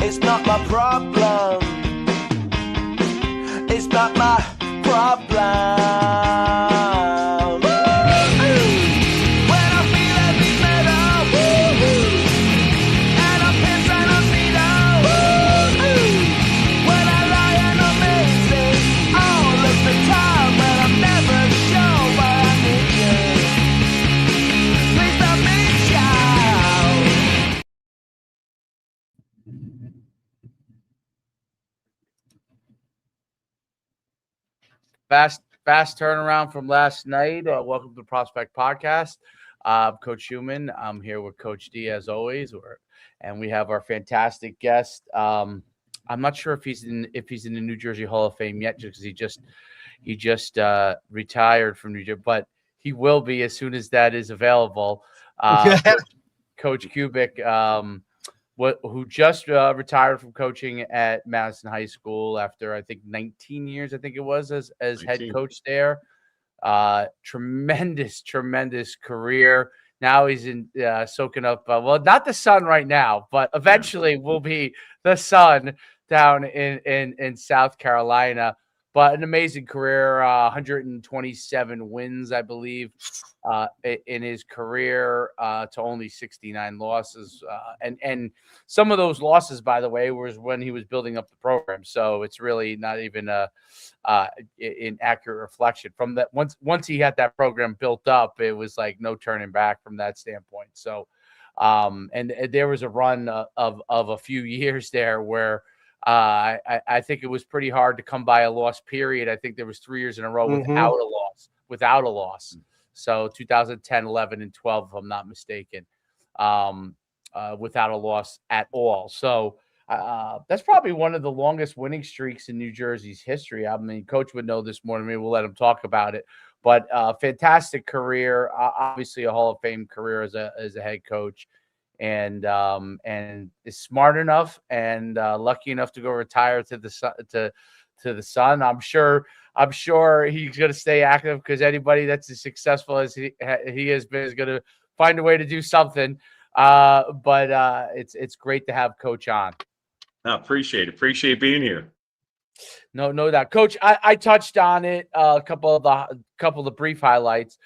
It's not my problem. It's not my problem. When I feel heavy metal, and I'm pissed and I'm speedo. When I lie and I'm missing all of the time, but I'm never sure why I need you. Please don't miss out. Fast turnaround from last night. Welcome to the Prospect Podcast. Coach Schumann. I'm here with Coach D as always, and we have our fantastic guest. I'm not sure if he's in the New Jersey Hall of Fame yet, just because he just retired from New Jersey, but he will be as soon as that is available. Coach Kubik, who just retired from coaching at Madison High School after I think 19 years, I think it was as head coach there. Tremendous career. Now he's in soaking up. Well, not the sun right now, but eventually will be the sun down in South Carolina. But an amazing career, 127 wins, I believe, in his career to only 69 losses. And some of those losses, by the way, was when he was building up the program. So it's really not even an accurate reflection from that. Once he had that program built up, it was like no turning back from that standpoint. So, and there was a run of a few years there where I think it was pretty hard to come by a loss period. I think there was 3 years in a row without a loss. So 2010, 11, and 12, if I'm not mistaken, without a loss at all. So that's probably one of the longest winning streaks in New Jersey's history. I mean, Coach would know this more than me. We'll let him talk about it. But fantastic career, obviously a Hall of Fame career as a head coach. And is smart enough and lucky enough to go retire to the Sun. I'm sure he's going to stay active because anybody that's as successful as he has been is going to find a way to do something. But it's great to have Coach on. I appreciate being here. No doubt, Coach. I touched on it a couple of the brief highlights.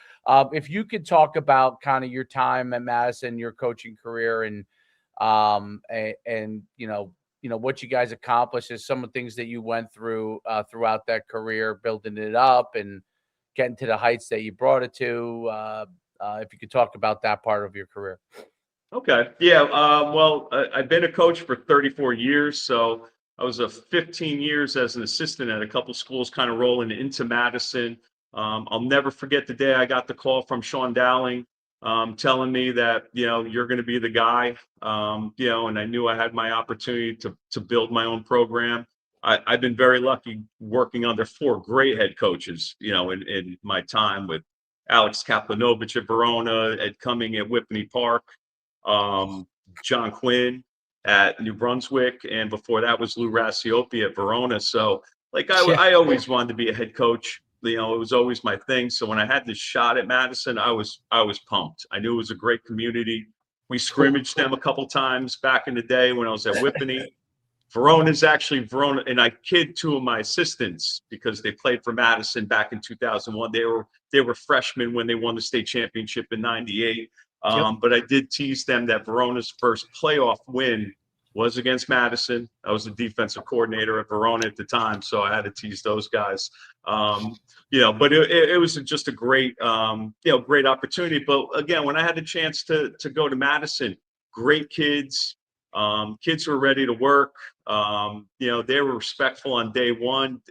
If you could talk about kind of your time at Madison, your coaching career, and you know what you guys accomplished, is some of the things that you went through throughout that career, building it up and getting to the heights that you brought it to. If you could talk about that part of your career. Okay. Yeah. Well, I've been a coach for 34 years, so I was 15 years as an assistant at a couple schools, kind of rolling into Madison. I'll never forget the day I got the call from Sean Dowling telling me that, you're going to be the guy, and I knew I had my opportunity to build my own program. I've been very lucky working under 4 great head coaches, in my time, with Alex Kaplanovich at Verona, Ed Cumming at Whippany Park, John Quinn at New Brunswick, and before that was Lou Rassiopi at Verona. So I always wanted to be a head coach. It was always my thing. So when I had this shot at Madison, I was pumped. I knew it was a great community. We scrimmaged them a couple times back in the day when I was at Whippany. Verona's actually Verona, and I kid 2 of my assistants because they played for Madison back in 2001. They were freshmen when they won the state championship in '98. But I did tease them that Verona's first playoff win was against Madison. I was the defensive coordinator at Verona at the time, so I had to tease those guys. But it was just a great, great opportunity. But again, when I had the chance to go to Madison, great kids, kids who were ready to work. They were respectful on day one.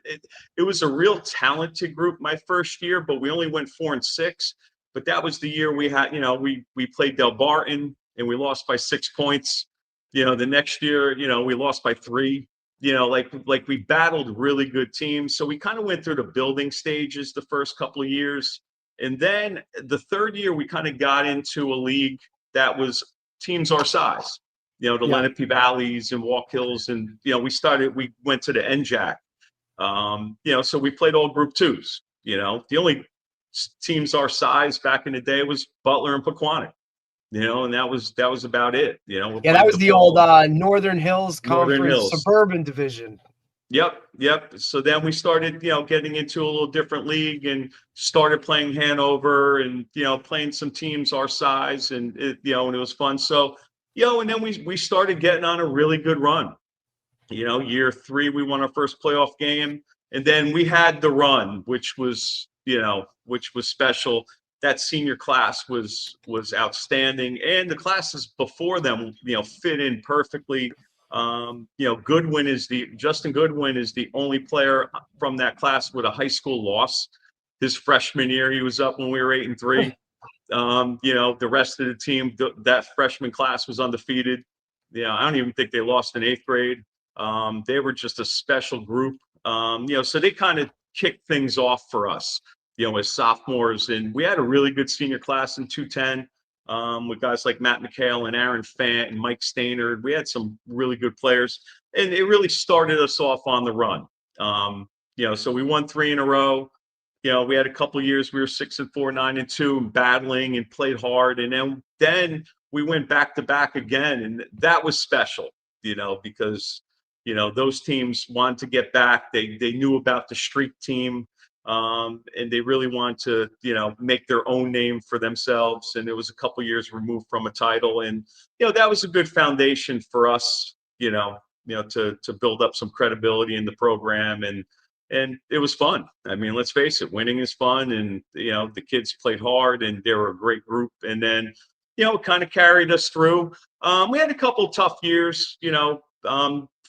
It was a real talented group my first year, but we only went 4-6. But that was the year we had, we played Del Barton and we lost by 6 points. The next year, we lost by 3. We battled really good teams. So we kind of went through the building stages the first couple of years. And then the third year, we kind of got into a league that was teams our size, the Lenape Valleys and Walk Hills. And, we went to the NJAC. So we played all Group 2s. The only teams our size back in the day was Butler and Pequannock. and that was about it. We're Yeah, that playing was the old football, Northern Hills Northern Conference Hills. Suburban Division. Yep. So then we started, getting into a little different league and started playing Hanover and, playing some teams our size and and it was fun. So, and then we started getting on a really good run. Year 3, we won our first playoff game, and then we had the run, which was special. That senior class was outstanding, and the classes before them, fit in perfectly. Justin Goodwin is the only player from that class with a high school loss. His freshman year, he was up when we were 8-3. The rest of the team, that freshman class was undefeated. I don't even think they lost in 8th grade. They were just a special group. So they kind of kicked things off for us, as sophomores. And we had a really good senior class in 210 with guys like Matt McHale and Aaron Fant and Mike Stainerd. We had some really good players, and it really started us off on the run. So we won 3 in a row. We had a couple years we were 6-4, 9-2, and battling and played hard. And then we went back to back again, and that was special, because those teams wanted to get back. They knew about the streak team, and they really wanted to make their own name for themselves. And it was a couple years removed from a title, and that was a good foundation for us, to build up some credibility in the program. And it was fun. I mean, let's face it, winning is fun. And, the kids played hard and they were a great group. And then, it kind of carried us through. We had a couple tough years,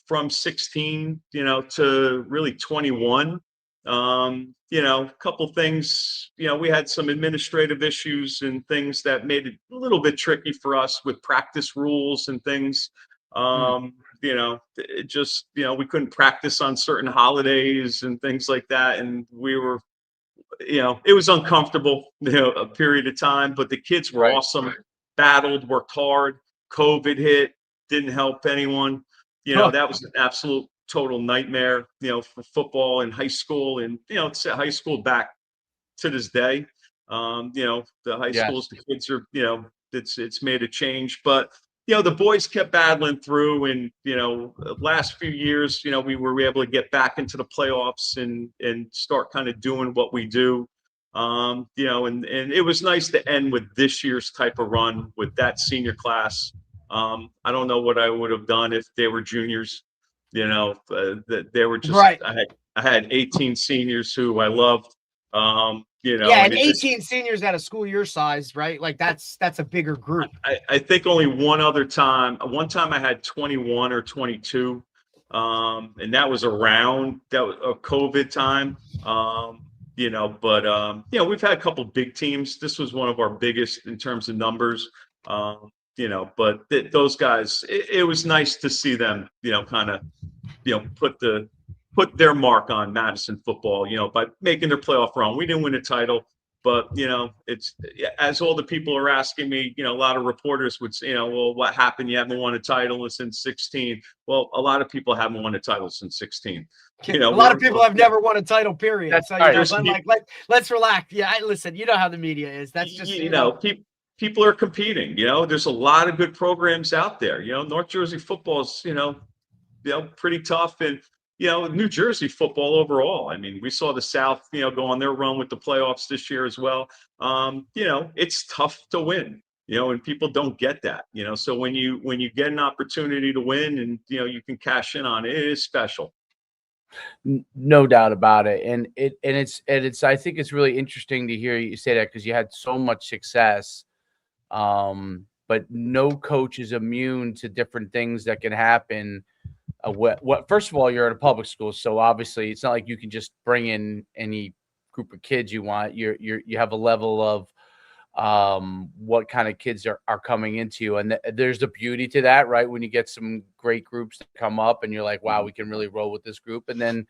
from 16, to really 21. A couple things, we had some administrative issues and things that made it a little bit tricky for us with practice rules and things. It just, we couldn't practice on certain holidays and things like that. And we were, it was uncomfortable, a period of time, but the kids were awesome, battled, worked hard. COVID hit, didn't help anyone. That was an absolute total nightmare, for football in high school. And, it's high school back to this day. The high schools, the kids are, it's made a change, but the boys kept battling through, and last few years, we were able to get back into the playoffs and start kind of doing what we do. And it was nice to end with this year's type of run with that senior class. I don't know what I would have done if they were juniors. That they were just right. I had 18 seniors who I loved. And 18 seniors at a school your size, right? Like that's a bigger group. I think only one time I had 21 or 22, and that was around that was a COVID time. We've had a couple big teams. This was one of our biggest in terms of numbers. But those guys, it was nice to see them, kind of, put their mark on Madison football, by making their playoff run. We didn't win a title, but it's, as all the people are asking me, a lot of reporters would say, well, what happened? You haven't won a title since 16. Well, a lot of people haven't won a title since 16. A lot of people have never won a title, period. That's so right. let's relax. Yeah, listen, you know how the media is. That's just people are competing. There's a lot of good programs out there. North Jersey football is pretty tough, and New Jersey football overall. I mean, we saw the South go on their run with the playoffs this year as well. It's tough to win. And people don't get that. So when you get an opportunity to win and you can cash in on it, it is special. No doubt about it. And it's I think it's really interesting to hear you say that, because you had so much success. But no coach is immune to different things that can happen. First of all, you're at a public school, so obviously it's not like you can just bring in any group of kids you want. You have a level of what kind of kids are coming into you, and there's the beauty to that, right? When you get some great groups that come up and you're like, wow, we can really roll with this group. And then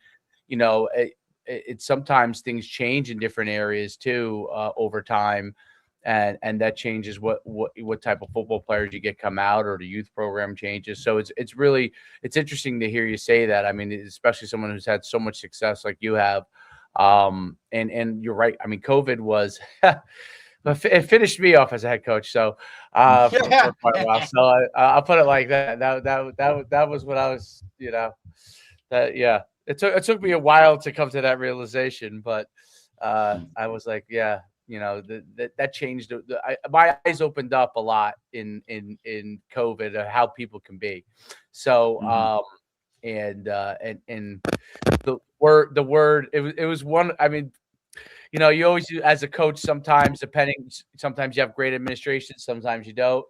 it sometimes things change in different areas too over time, and that changes what type of football players you get come out, or the youth program changes. So it's interesting to hear you say that. I mean, especially someone who's had so much success like you have. And you're right. I mean, COVID was but it finished me off as a head coach. So for quite a while. So I'll put it like that. That was what I was, that yeah. It took me a while to come to that realization, but I was like, yeah, that changed. My eyes opened up a lot in COVID of how people can be. So and the word it was one. I mean, you always do as a coach. Sometimes you have great administration, sometimes you don't.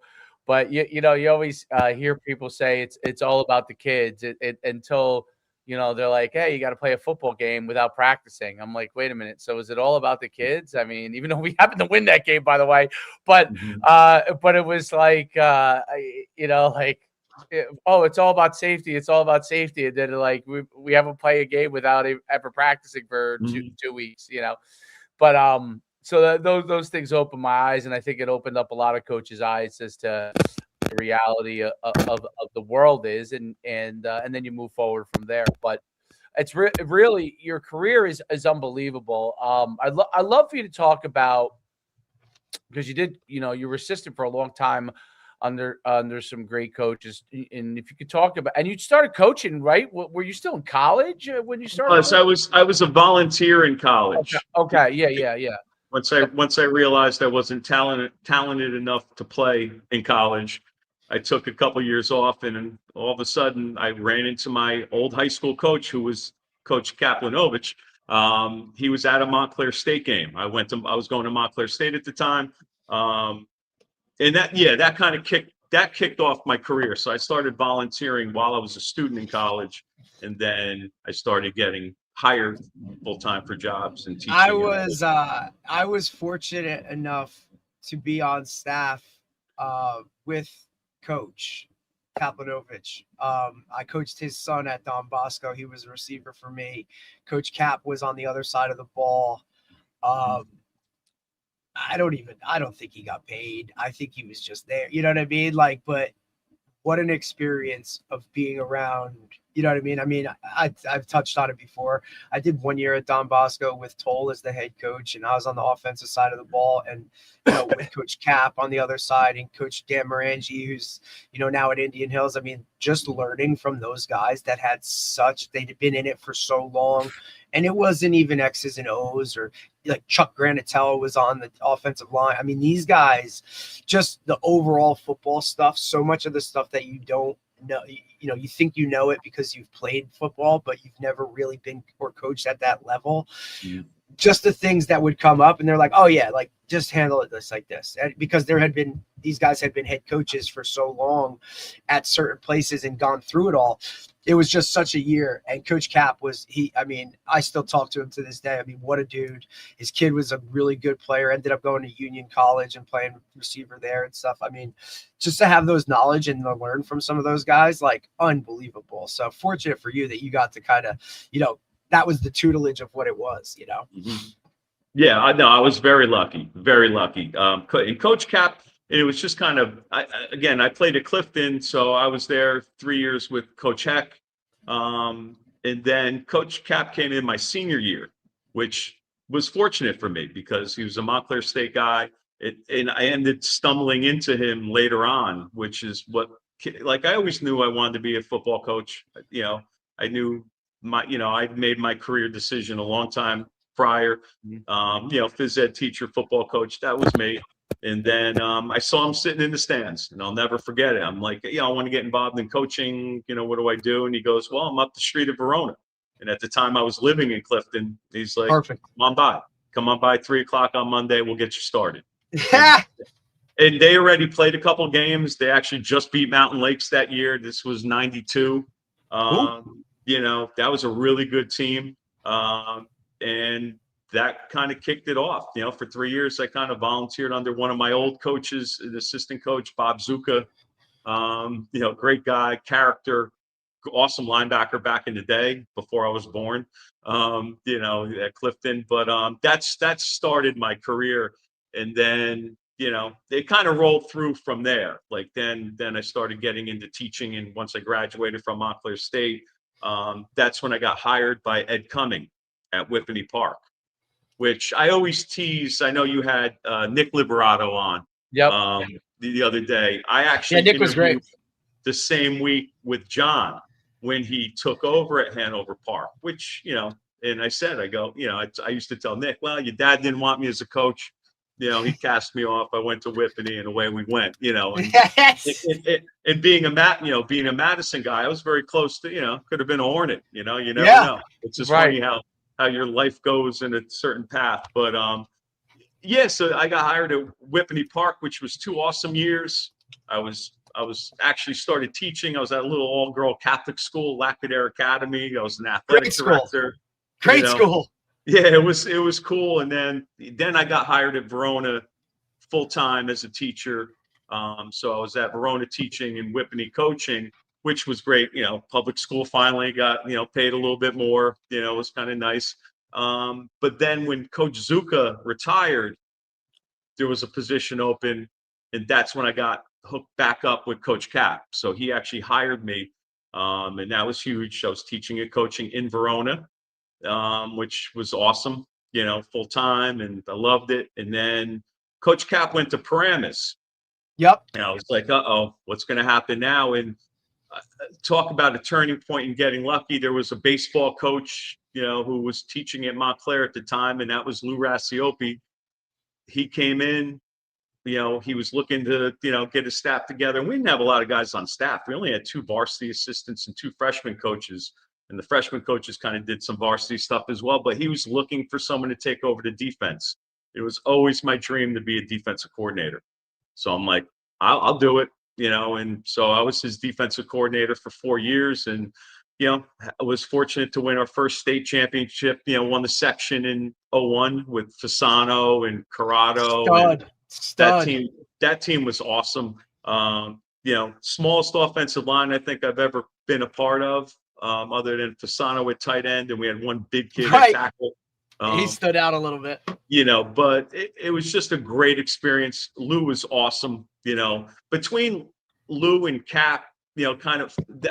But you always hear people say it's all about the kids until they're like, hey, you got to play a football game without practicing. I'm like, wait a minute. So is it all about the kids? I mean, even though we happened to win that game, by the way, but it was like oh, it's all about safety. It's all about safety. And then like we haven't played a game without ever practicing for two weeks. But so those things opened my eyes, and I think it opened up a lot of coaches' eyes as to the reality of the world is, and then you move forward from there. But it's really your career is unbelievable. I'd love for you to talk about, because you were assistant for a long time under some great coaches, and if you could talk about, and you started coaching, right? Were you still in college when you started? Plus, I was a volunteer in college. Okay. Yeah. Once I realized I wasn't talented enough to play in college, I took a couple years off, and all of a sudden I ran into my old high school coach, who was Coach Kaplanovich. He was at a Montclair State game. I was going to Montclair State at the time, and that kind of kicked off my career. So I started volunteering while I was a student in college, and then I started getting hired full time for jobs and teaching. I was fortunate enough to be on staff with Coach Kaplanovich. I coached his son at Don Bosco. He was a receiver for me. Coach Cap was on the other side of the ball. I don't think he got paid. I think he was just there. You know what I mean? Like, but what an experience of being around. You know what I mean? I mean, I've touched on it before. I did 1 year at Don Bosco with Toll as the head coach, and I was on the offensive side of the ball, and with Coach Cap on the other side, and Coach Dan Morangi, who's now at Indian Hills. I mean, just learning from those guys that they'd been in it for so long, and it wasn't even X's and O's, or like Chuck Granatello was on the offensive line. I mean, these guys, just the overall football stuff. So much of the stuff that you don't know, you think you know it because you've played football, but you've never really been or coached at that level. Just the things that would come up, and they're like, oh yeah, like just handle it like this. And because these guys had been head coaches for so long at certain places and gone through it all. It was just such a year. And Coach Cap I still talk to him to this day. I mean, what a dude. His kid was a really good player, ended up going to Union College and playing receiver there and stuff. I mean, just to have those knowledge and to learn from some of those guys, like, unbelievable. So fortunate for you that you got to kind of, that was the tutelage of what it was, Yeah, I know. I was very lucky, very lucky. And Coach Cap, it was just kind of, I played at Clifton, so I was there 3 years with Coach Heck. And then Coach Cap came in my senior year, which was fortunate for me because he was a Montclair State guy. And I ended stumbling into him later on, which is I always knew I wanted to be a football coach. I knew I'd made my career decision a long time prior. Phys ed teacher, football coach, that was me. And then I saw him sitting in the stands, and I'll never forget it. I'm like, I want to get involved in coaching. What do I do? And he goes, well, I'm up the street of Verona. And at the time I was living in Clifton. He's like, perfect. Come on by 3:00 on Monday. We'll get you started. And they already played a couple games. They actually just beat Mountain Lakes that year. This was 92. That was a really good team. And that kind of kicked it off. For 3 years, I kind of volunteered under one of my old coaches, the assistant coach, Bob Zuka. Great guy, character, awesome linebacker back in the day before I was born, at Clifton. But that started my career. And then, they kind of rolled through from there. Like then I started getting into teaching. And once I graduated from Montclair State, that's when I got hired by Ed Cumming at Whippany Park, which I always tease. I know you had Nick Liberato on Yep. the other day. I Yeah, actually Nick was great. interviewed the same week with John when he took over at Hanover Park, which, and I said, I go, I used to tell Nick, well, your dad didn't want me as a coach. He cast me off. I went to Whippany and away we went, and, Yes. and being being a Madison guy, I was very close to, could have been a Hornet, you never Yeah. know. It's just Right. funny how your life goes in a certain path. But, yeah, so I got hired at Whippany Park, which was 2 awesome years. I was actually started teaching. I was at a little all-girl Catholic school, Lackadair Academy. I was an athletic Great school. director. Great school. Yeah, it was cool. And then I got hired at Verona full time as a teacher. So I was at Verona teaching and Whippany coaching, which was great. Public school finally got paid a little bit more. It was kind of nice. But then when Coach Zuka retired, there was a position open, and that's when I got hooked back up with Coach Cap. So he actually hired me, and that was huge. I was teaching and coaching in Verona, which was awesome, full time, and I loved it. And then Coach Cap went to Paramus. Yep. And I was like, uh-oh, what's going to happen now? And talk about a turning point and getting lucky. There was a baseball coach, who was teaching at Montclair at the time, and that was Lou Rassiopi. He came in, he was looking to, get his staff together. And we didn't have a lot of guys on staff. We only had 2 varsity assistants and 2 freshman coaches. And the freshman coaches kind of did some varsity stuff as well. But he was looking for someone to take over the defense. It was always my dream to be a defensive coordinator. So I'm like, I'll do it, And so I was his defensive coordinator for 4 years. And, I was fortunate to win our first state championship, won the section in 01 with Fasano and Corrado. And Stud. that team was awesome. Smallest offensive line I think I've ever been a part of, other than Fasano at tight end, and we had one big kid at tackle. He stood out a little bit. But it was just a great experience. Lou was awesome. Between Lou and Cap,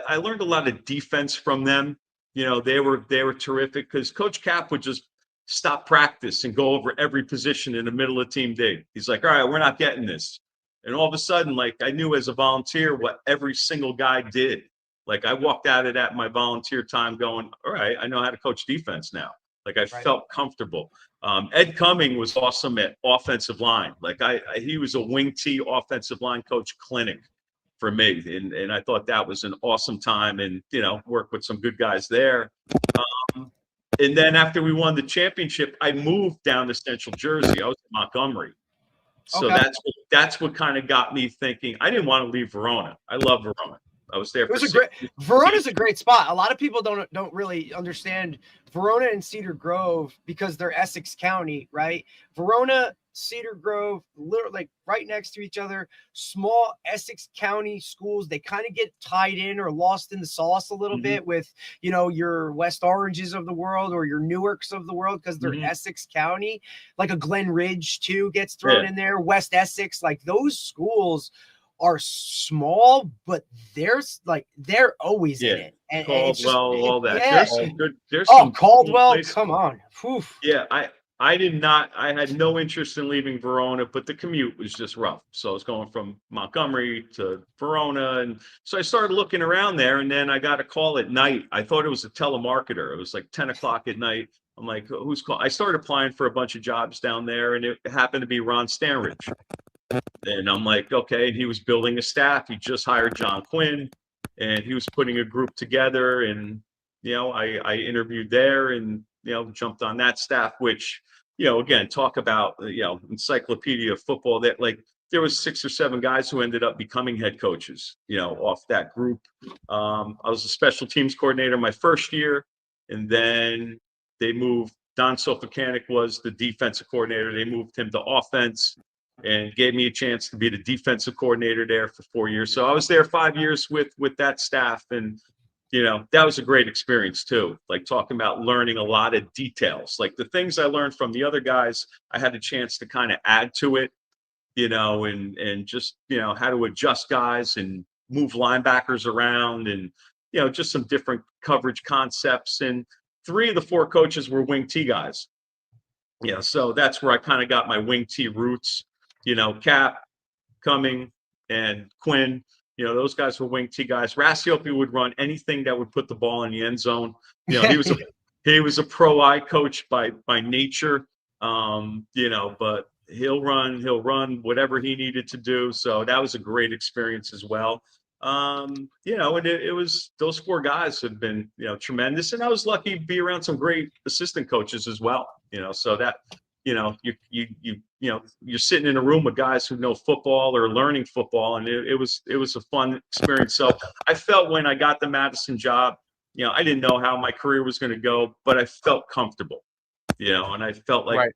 I learned a lot of defense from them. They were terrific because Coach Cap would just stop practice and go over every position in the middle of team day. He's like, all right, we're not getting this. And all of a sudden, like, I knew as a volunteer what every single guy did. Like, I walked out of that my volunteer time going, all right, I know how to coach defense now. Like, I felt comfortable. Ed Cumming was awesome at offensive line. Like, he was a wing T offensive line coach clinic for me. And I thought that was an awesome time, and, worked with some good guys there. And then after we won the championship, I moved down to Central Jersey. I was in Montgomery. So that's what kind of got me thinking. I didn't want to leave Verona. I love Verona. I was there. Verona's a great spot. A lot of people don't really understand Verona and Cedar Grove because they're Essex County, right? Verona, Cedar Grove, literally like right next to each other. Small Essex County schools. They kind of get tied in or lost in the sauce a little bit with, your West Oranges of the world or your Newarks of the world because they're Essex County. Like a Glen Ridge too gets thrown in there. West Essex, like those schools are small, but they're always in it. And Caldwell, all that. Yeah. There's some good. There's some Caldwell. Come on. Oof. Yeah, I had no interest in leaving Verona, but the commute was just rough. So I was going from Montgomery to Verona, and so I started looking around there, and then I got a call at night. I thought it was a telemarketer. It was like 10 o'clock at night. I'm like, who's calling? I started applying for a bunch of jobs down there, and it happened to be Ron Stanridge. And I'm like, okay. And he was building a staff. He just hired John Quinn, and he was putting a group together. And, I interviewed there and, jumped on that staff, which, again, talk about, encyclopedia of football, that like there was 6 or 7 guys who ended up becoming head coaches, off that group. I was a special teams coordinator my first year, and then they moved. Don Sofocanic was the defensive coordinator. They moved him to offense and gave me a chance to be the defensive coordinator there for 4 years. So I was there 5 years with that staff, and that was a great experience too. Like talking about learning a lot of details, like the things I learned from the other guys, I had a chance to kind of add to it, and just how to adjust guys and move linebackers around, and just some different coverage concepts. And 3 of the 4 coaches were wing T guys. So that's where I kind of got my wing T roots. Cap, Cumming, and Quinn. Those guys were wing T guys. Rassiopi would run anything that would put the ball in the end zone. He was a pro I coach by nature. But he'll run whatever he needed to do. So that was a great experience as well. And it was, those four guys have been, tremendous. And I was lucky to be around some great assistant coaches as well. So that, you're sitting in a room with guys who know football or learning football, and it was a fun experience. So I felt when I got the Madison job, I didn't know how my career was going to go, but I felt comfortable, and I felt like, Right.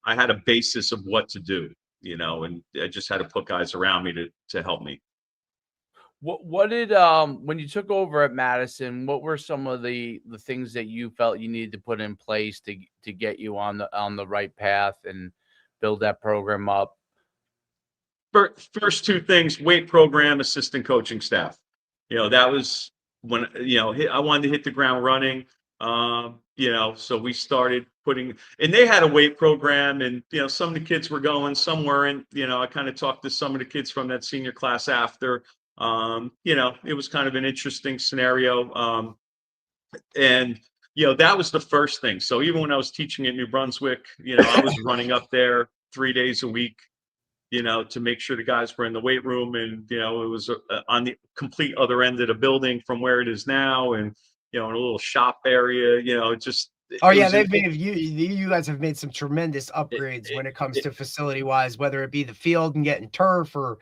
I had a basis of what to do, and I just had to put guys around me to help me. What did when you took over at Madison, what were some of the things that you felt you needed to put in place to get you on the right path and build that program up? First two things: weight program, assistant coaching staff. That was when, I wanted to hit the ground running. So we started putting, and they had a weight program, and some of the kids were going, some weren't. I kind of talked to some of the kids from that senior class after. It was kind of an interesting scenario. And that was the first thing. So even when I was teaching at New Brunswick, I was running up there 3 days a week, to make sure the guys were in the weight room, and it was on the complete other end of the building from where it is now, and in a little shop area. They've made you guys have made some tremendous upgrades when it comes to facility wise, whether it be the field and getting turf, or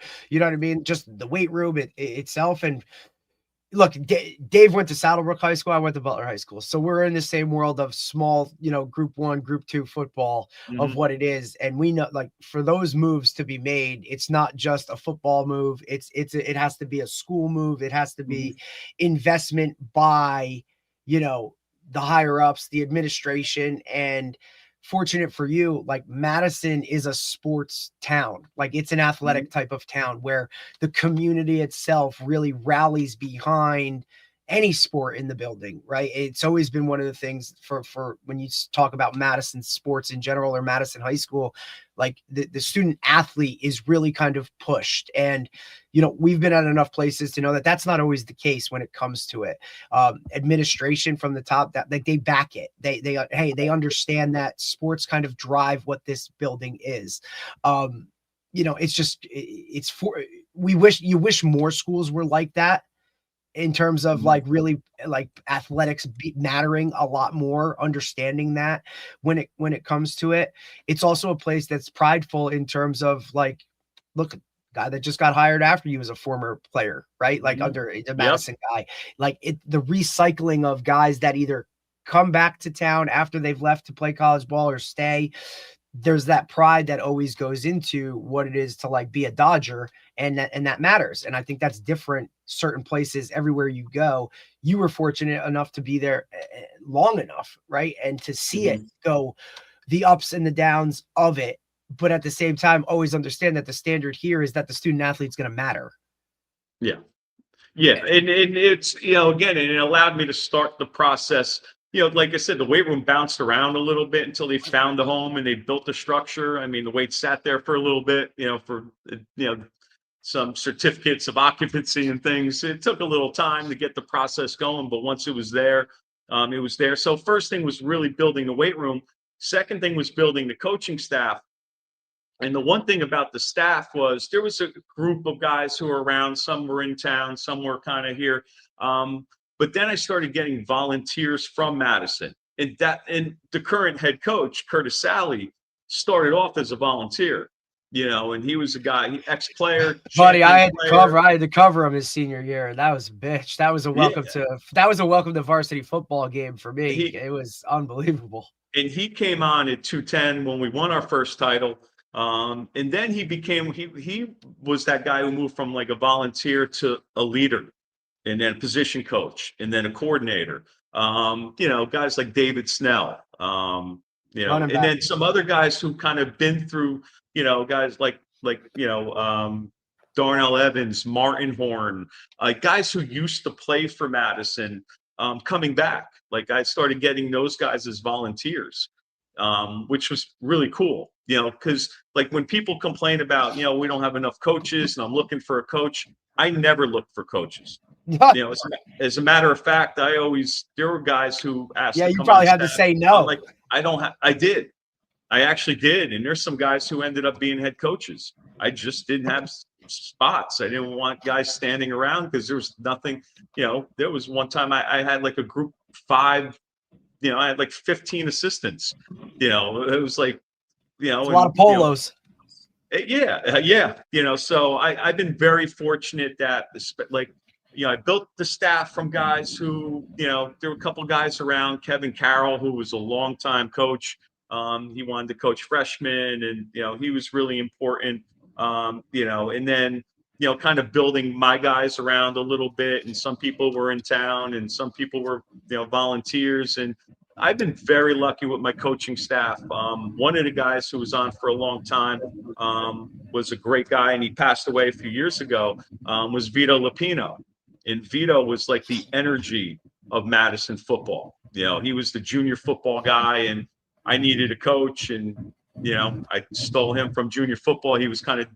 just the weight room itself. And look, Dave went to Saddlebrook High School. I went to Butler High School. So we're in the same world of small, group 1, group 2 football of what it is. And we know, like, for those moves to be made, it's not just a football move. It has to be a school move. It has to be investment by, the higher ups, the administration. And fortunate for you, like, Madison is a sports town. Like, it's an athletic type of town where the community itself really rallies behind any sport in the building, right? It's always been one of the things for when you talk about Madison sports in general, or Madison High School, like the student athlete is really kind of pushed. And we've been at enough places to know that that's not always the case when it comes to it. Administration from the top, that like, they back it. They understand that sports kind of drive what this building is. You wish more schools were like that, in terms of like really like athletics mattering a lot more, understanding that when it comes to it. It's also a place that's prideful in terms of, like, look, guy that just got hired after you was a former player, right? Like under the Madison guy, like the recycling of guys that either come back to town after they've left to play college ball or stay. There's that pride that always goes into what it is to, like, be a Dodger, and that matters. And I think that's different certain places everywhere you go. You were fortunate enough to be there long enough, right? And to see it go, the ups and the downs of it. But at the same time, always understand that the standard here is that the student athlete's going to matter. Yeah. And it's, again, and it allowed me to start the process. Like I said, the weight room bounced around a little bit until they found the home and they built the structure. I mean, the weight sat there for a little bit, for, some certificates of occupancy and things. It took a little time to get the process going, but once it was there, it was there. So first thing was really building the weight room. Second thing was building the coaching staff. And the one thing about the staff was there was a group of guys who were around. Some were in town, some were kind of here. But then I started getting volunteers from Madison. And the current head coach, Curtis Sally, started off as a volunteer, and he was a guy, ex-player. Buddy, I had to cover him his senior year. That was a bitch. That was a welcome to varsity football game for me. It was unbelievable. And he came on at 210 when we won our first title. And then he was that guy who moved from like a volunteer to a leader, and then a position coach, and then a coordinator. Guys like David Snell, and then some other guys who kind of been through, guys like Darnell Evans, Martin Horn, guys who used to play for Madison, coming back. Like, I started getting those guys as volunteers. which was really cool, because like when people complain about, we don't have enough coaches and I'm looking for a coach, I never look for coaches. As a matter of fact, there were guys who asked Yeah, to you come probably on had to staff. say I'm no. like, I actually did. And there's some guys who ended up being head coaches. I just didn't have spots. I didn't want guys standing around because there was nothing, there was one time I had like a group 5, I had like 15 assistants, it was like, It's a lot of polos. Yeah. So I've been very fortunate that I built the staff from guys who, there were a couple of guys around, Kevin Carroll, who was a longtime coach. He wanted to coach freshmen and, he was really important. And then, kind of building my guys around a little bit, and some people were in town and some people were, volunteers. And I've been very lucky with my coaching staff. One of the guys who was on for a long time was a great guy, and he passed away a few years ago, was Vito Lapino. And Vito was like the energy of Madison football. He was the junior football guy, and I needed a coach, and, I stole him from junior football. He was kind of,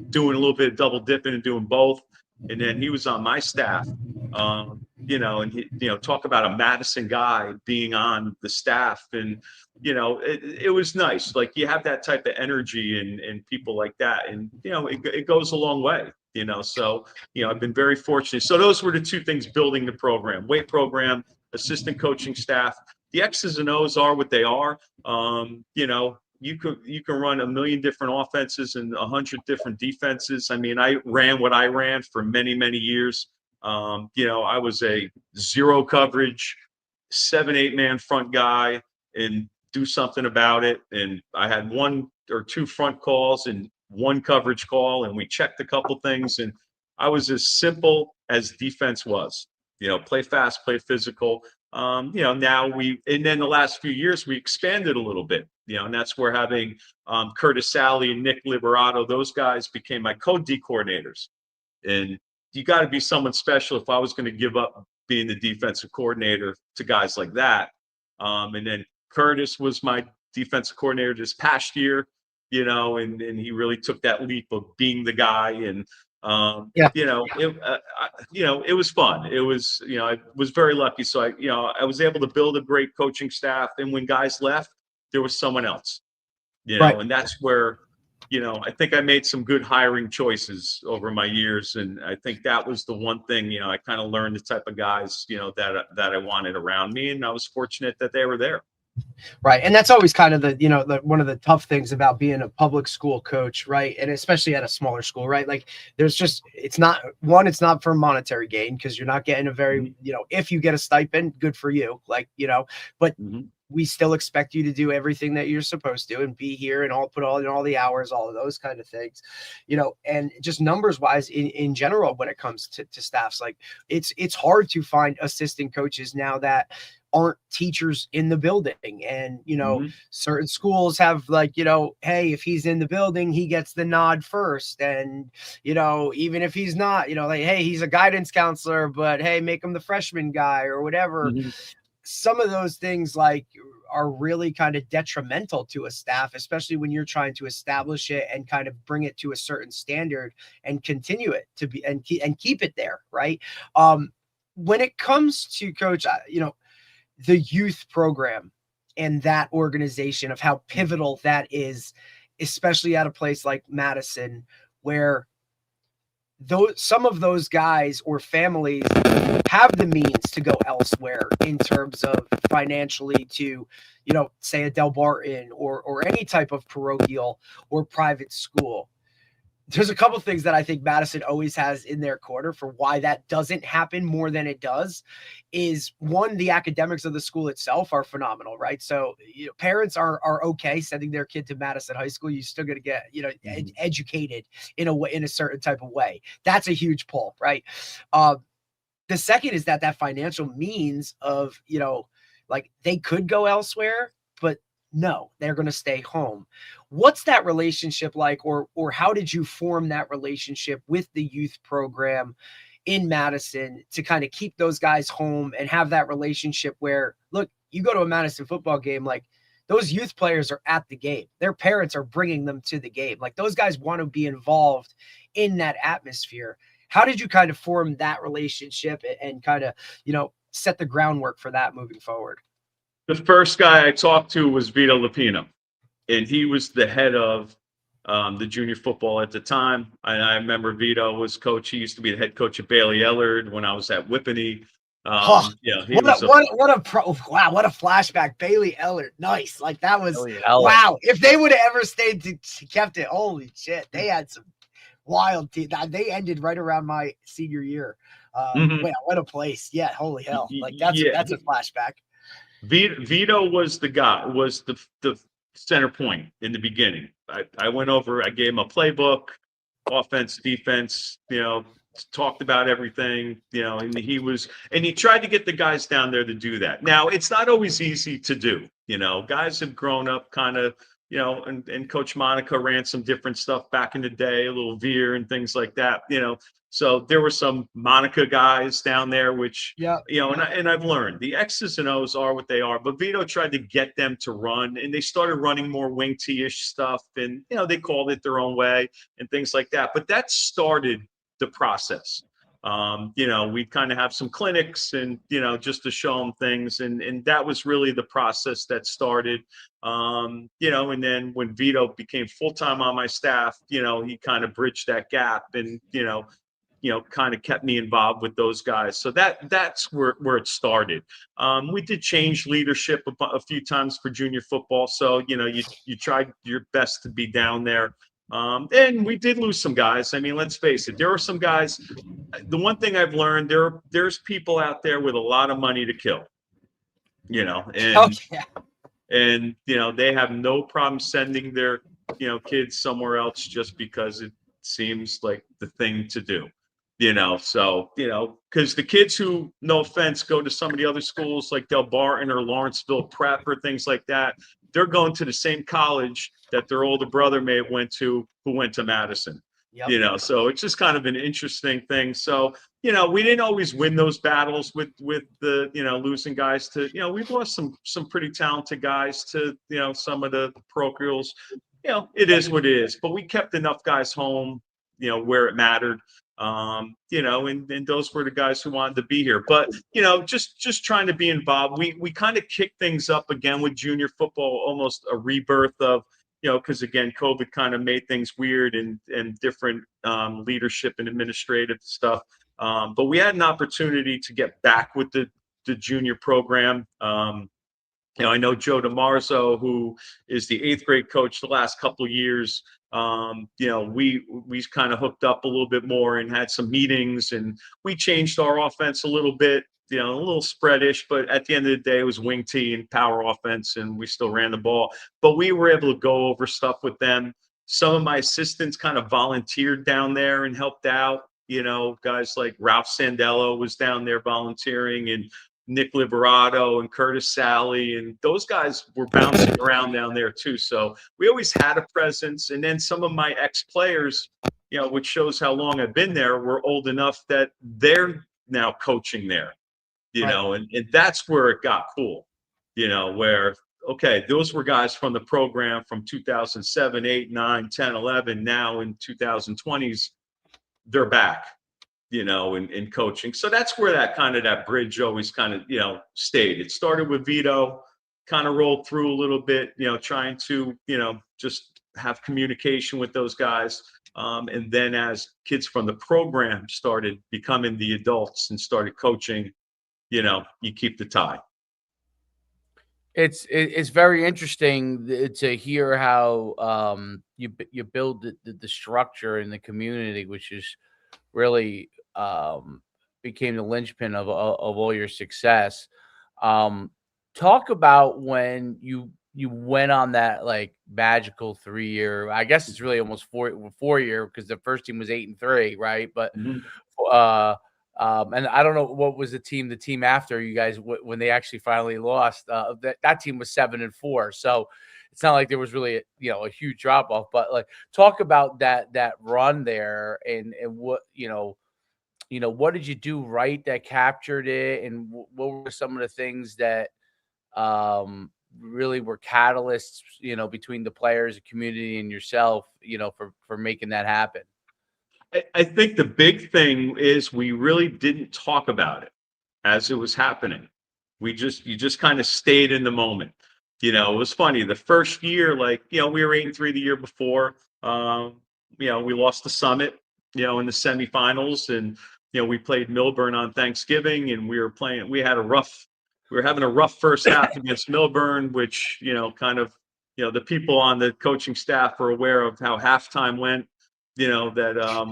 doing a little bit of double dipping and doing both. And then he was on my staff, and he, talk about a Madison guy being on the staff. And, it was nice. Like, you have that type of energy and people like that. And, it goes a long way, so, I've been very fortunate. So those were the two things building the program: weight program, assistant coaching staff. The X's and O's are what they are. You can run a million different offenses and 100 different defenses. I mean, I ran what I ran for many, many years. I was a zero coverage, 7-8 man front guy, and do something about it. And I had 1 or 2 front calls and 1 coverage call, and we checked a couple things. And I was as simple as defense was. Play fast, play physical. And then the last few years we expanded a little bit, and that's where having Curtis Sally and Nick Liberato, those guys became my co-D coordinators. And you got to be someone special if I was going to give up being the defensive coordinator to guys like that. And then Curtis was my defensive coordinator this past year, and he really took that leap of being the guy. And it was fun. It was, I was very lucky. So I was able to build a great coaching staff. And when guys left, there was someone else, Right. And that's where, I think I made some good hiring choices over my years. And I think that was the one thing, I kind of learned the type of guys, that I wanted around me. And I was fortunate that they were there. Right. And that's always kind of one of the tough things about being a public school coach, right? And especially at a smaller school, right? Like, it's not for monetary gain, because you're not getting a very, if you get a stipend, good for you. Like, but we still expect you to do everything that you're supposed to and be here and put all the hours, all of those kind of things, and just numbers wise in general, when it comes to staffs, like it's hard to find assistant coaches now that aren't teachers in the building. And, certain schools have like, hey, if he's in the building, he gets the nod first. And, even if he's not, like, hey, he's a guidance counselor, but hey, make him the freshman guy or whatever. Some of those things like are really kind of detrimental to a staff, especially when you're trying to establish it and kind of bring it to a certain standard and continue it to be and keep it there. Right. When it comes to coach, the youth program and that organization, of how pivotal that is, especially at a place like Madison, where some of those guys or families have the means to go elsewhere in terms of financially to, say a Del Barton or any type of parochial or private school. There's a couple of things that I think Madison always has in their corner for why that doesn't happen more than it does. Is one, the academics of the school itself are phenomenal, right? So parents are okay sending their kid to Madison High School. You still got to get educated in a certain type of way. That's a huge pull, right? The second is that financial means of like they could go elsewhere, but no, they're going to stay home. What's that relationship like, or how did you form that relationship with the youth program in Madison to kind of keep those guys home and have that relationship where, look, you go to a Madison football game, like those youth players are at the game. Their parents are bringing them to the game. Like those guys want to be involved in that atmosphere. How did you kind of form that relationship and kind of, set the groundwork for that moving forward? The first guy I talked to was Vito Lupino, and he was the head of the junior football at the time. I remember Vito was coach. He used to be the head coach of Bailey Ellard when I was at Whippany. Huh. He was What a flashback. Bailey Ellard. Nice. Like that was wow. If they would have ever stayed to kept it, holy shit. They had some wild team. They ended right around my senior year. Wow, what a place. Yeah, holy hell. Like that's a flashback. Vito was the guy, was the center point in the beginning. I went over, I gave him a playbook, offense, defense, talked about everything, and he tried to get the guys down there to do that. Now, it's not always easy to do, guys have grown up kind of, and Coach Monica ran some different stuff back in the day, a little veer and things like that, So there were some Monica guys down there, which, and I've learned the X's and O's are what they are. But Vito tried to get them to run, and they started running more wing tee-ish stuff, and they called it their own way and things like that. But that started the process. We kind of have some clinics and just to show them things, and that was really the process that started. And then when Vito became full-time on my staff, he kind of bridged that gap and kind of kept me involved with those guys. So that's where it started. We did change leadership a few times for junior football. So, you tried your best to be down there. And we did lose some guys. I mean, let's face it, there are some guys. The one thing I've learned, there's people out there with a lot of money to kill, and they have no problem sending their, kids somewhere else just because it seems like the thing to do. So, because the kids who, no offense, go to some of the other schools like Del Barton or Lawrenceville Prep or things like that, they're going to the same college that their older brother may have went to, who went to Madison. Yep. So it's just kind of an interesting thing. So, we didn't always win those battles with the, losing guys to, we've lost some pretty talented guys to, some of the parochials. It is what it is. But we kept enough guys home, where it mattered. And those were the guys who wanted to be here. But just trying to be involved. We kind of kicked things up again with junior football, almost a rebirth of, because again, COVID kind of made things weird and different leadership and administrative stuff. But we had an opportunity to get back with the junior program. I know Joe DeMarzo, who is the 8th grade coach the last couple of years. We kind of hooked up a little bit more and had some meetings, and we changed our offense a little bit, a little spreadish, but at the end of the day, it was wing tee and power offense, and we still ran the ball. But we were able to go over stuff with them. Some of my assistants kind of volunteered down there and helped out. Guys like Ralph Sandello was down there volunteering, and Nick Liberato and Curtis Sally, and those guys were bouncing around down there too. So we always had a presence. And then some of my ex-players, which shows how long I've been there, were old enough that they're now coaching there, and that's where it got cool, where, okay, those were guys from the program from 2007, 8, 9, 10, 11. Now in 2020s, they're back. In coaching. So that's where that bridge always kind of, stayed. It started with Vito, kind of rolled through a little bit, trying to, just have communication with those guys. And then as kids from the program started becoming the adults and started coaching, you keep the tie. It's very interesting to hear how you build the structure in the community, which is really became the linchpin of all your success. Talk about when you went on that like magical 3-year. I guess it's really almost 4-year because the first team was 8-3, right? But and I don't know what was the team after you guys when they actually finally lost. That team was 7-4. So it's not like there was really a huge drop off. But like talk about that run there and what what did you do right that captured it, and what were some of the things that really were catalysts, between the players, the community, and yourself, for making that happen? I think the big thing is we really didn't talk about it as it was happening. You just kind of stayed in the moment. It was funny. The first year, like, we were 8-3 the year before. We lost the Summit, in the semifinals, and we played Milburn on Thanksgiving, and we were having a rough first half against Milburn, which, kind of, the people on the coaching staff were aware of how halftime went,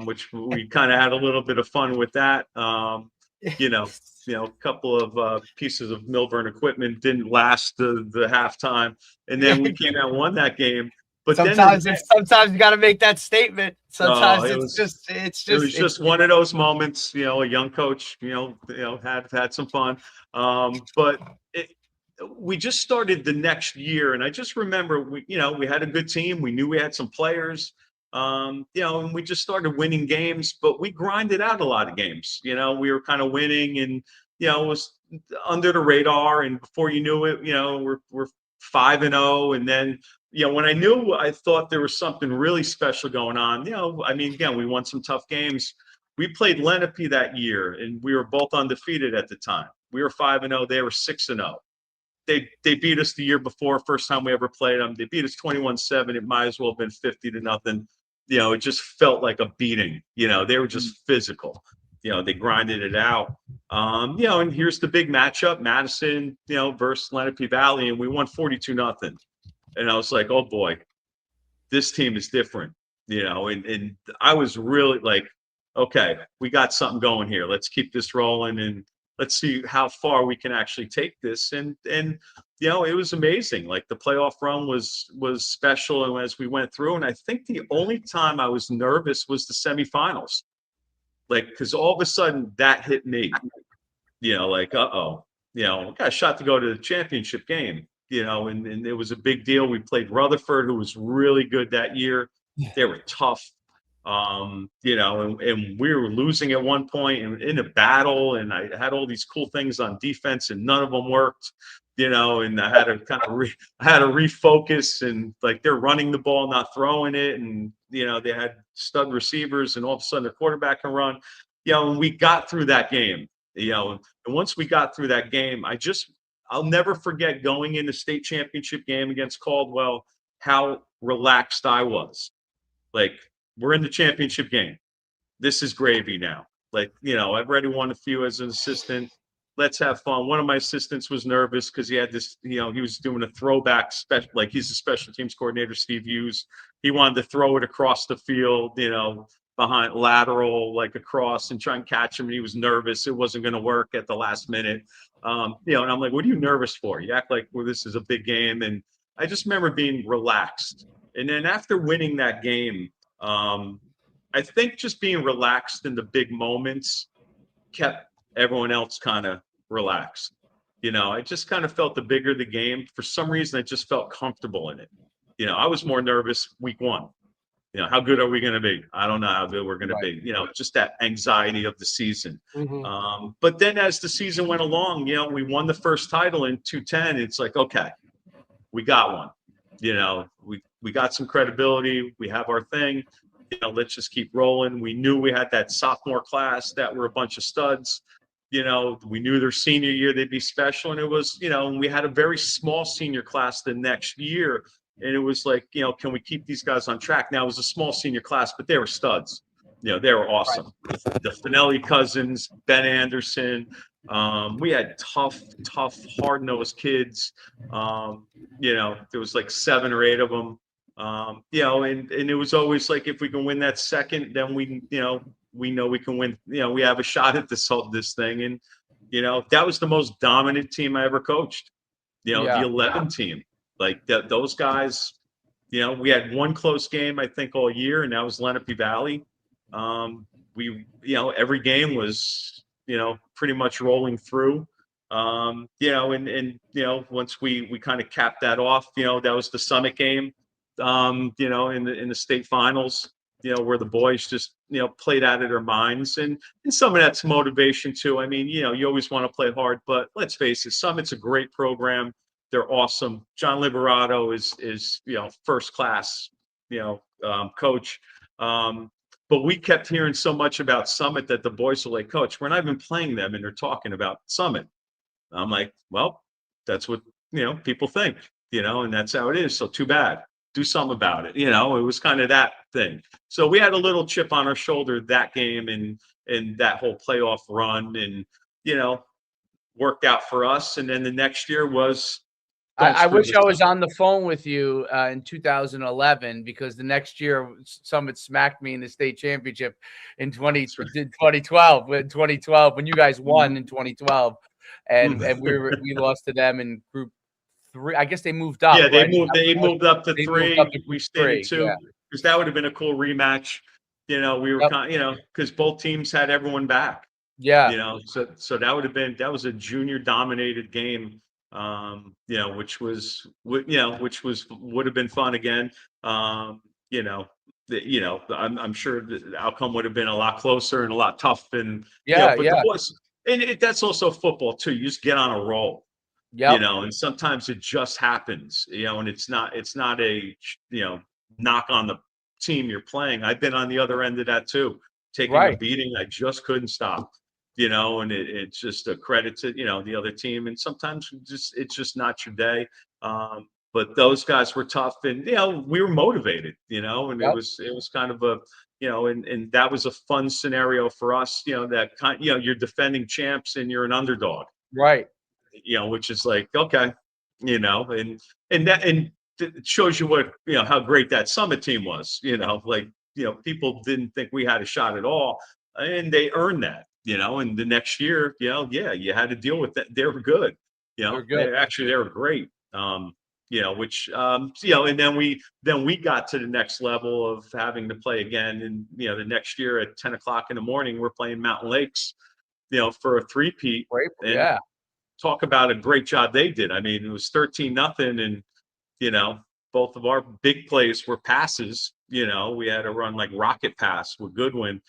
which we kind of had a little bit of fun with that. A couple of pieces of Milburn equipment didn't last the halftime, and then we came out and won that game. But sometimes you got to make that statement. Sometimes it was just one of those moments. A young coach, had some fun, but we just started the next year, and I just remember we had a good team. We knew we had some players. And we just started winning games, but we grinded out a lot of games. We were kind of winning, and it was under the radar. And before you knew it, we're 5-0. And then, when I knew, I thought there was something really special going on. Again, we won some tough games. We played Lenape that year, and we were both undefeated at the time. We were 5-0. They were 6-0. They beat us the year before, first time we ever played them. They beat us 21-7. It might as well have been 50-0. It just felt like a beating. They were just physical. They grinded it out. And here's the big matchup: Madison, versus Lenape Valley, and we won 42-0. And I was like, oh boy, this team is different. And I was really like, okay, we got something going here. Let's keep this rolling, and let's see how far we can actually take this. And it was amazing. Like, the playoff run was special, and as we went through, and I think the only time I was nervous was the semifinals, like, because all of a sudden that hit me. Like, got a shot to go to the championship game. And it was a big deal. We played Rutherford, who was really good that year. They were tough. And we were losing at one point in a battle, and I had all these cool things on defense, and none of them worked. And I had to refocus, and like, they're running the ball, not throwing it, and they had stud receivers, and all of a sudden the quarterback can run. And we got through that game. And once we got through that game, I'll never forget going in the state championship game against Caldwell, how relaxed I was. Like, we're in the championship game. This is gravy now. Like, I've already won a few as an assistant. Let's have fun. One of my assistants was nervous because he had this, he was doing a throwback special, like, he's a special teams coordinator, Steve Hughes. He wanted to throw it across the field, behind lateral, like across, and try and catch him. And he was nervous. It wasn't going to work at the last minute. And I'm like, what are you nervous for? You act like, well, this is a big game. And I just remember being relaxed. And then after winning that game, I think just being relaxed in the big moments kept everyone else kind of relaxed. I just kind of felt the bigger the game, for some reason, I just felt comfortable in it. I was more nervous week one. How good are we going to be? I don't know how good we're going to be. Just that anxiety of the season. But then as the season went along, we won the first title in 2010. It's like, okay, we got one. We got some credibility. We have our thing. Let's just keep rolling. We knew we had that sophomore class that were a bunch of studs. We knew their senior year they'd be special, and it was, we had a very small senior class the next year, and it was like, can we keep these guys on track? Now, it was a small senior class, but they were studs. They were awesome. Right. The Finelli cousins, Ben Anderson. We had tough, hard-nosed kids. There was like 7 or 8 of them. And it was always like, if we can win that second, then we know we can win. We have a shot at this thing. And that was the most dominant team I ever coached. The 11 team, like that. Those guys. We had one close game, I think, all year, and that was Lenape Valley. Every game was pretty much rolling through. And once we kind of capped that off, that was the Summit game. In the state finals, where the boys just, played out of their minds, and some of that's motivation too. I mean, you always want to play hard, but let's face it, Summit's a great program. They're awesome. John Liberato is first class, coach. But we kept hearing so much about Summit that the boys were like, Coach, we're not even playing them, and they're talking about Summit. I'm like, well, that's what people think, and that's how it is. So too bad. Do something about it. It was kind of that thing. So we had a little chip on our shoulder that game and that whole playoff run, and worked out for us. And then the next year was I wish I was on the phone with you in 2011, because the next year Summit smacked me in the state championship in 2012. In 2012, when you guys won in 2012, and we lost to them in Group 3. I guess they moved up. Yeah, they right? moved up to They 3. moved up to We Group stayed 3, at 2 yeah. because that would have been a cool rematch. We were because both teams had everyone back. Yeah. So that was a junior dominated game. Which would have been fun again. I'm sure the outcome would have been a lot closer and a lot tough. And but the boys, and that's also football too. You just get on a roll. And sometimes it just happens. And it's not a knock on the team you're playing. I've been on the other end of that too, taking a beating. I just couldn't stop. And it's just a credit to the other team. And sometimes it's just not your day. But those guys were tough, and we were motivated. And it was kind of a and that was a fun scenario for us. That you're defending champs and you're an underdog. Right. Which is like, okay, and it shows you what how great that Summit team was. People didn't think we had a shot at all, and they earned that. And the next year, you had to deal with that. They were good. They're good. They were great. And then we got to the next level of having to play again. And the next year at 10 o'clock in the morning, we're playing Mountain Lakes, for a three-peat. Yeah. Talk about a great job they did. I mean, it was 13-0, and both of our big plays were passes. We had to run like rocket pass with Goodwin,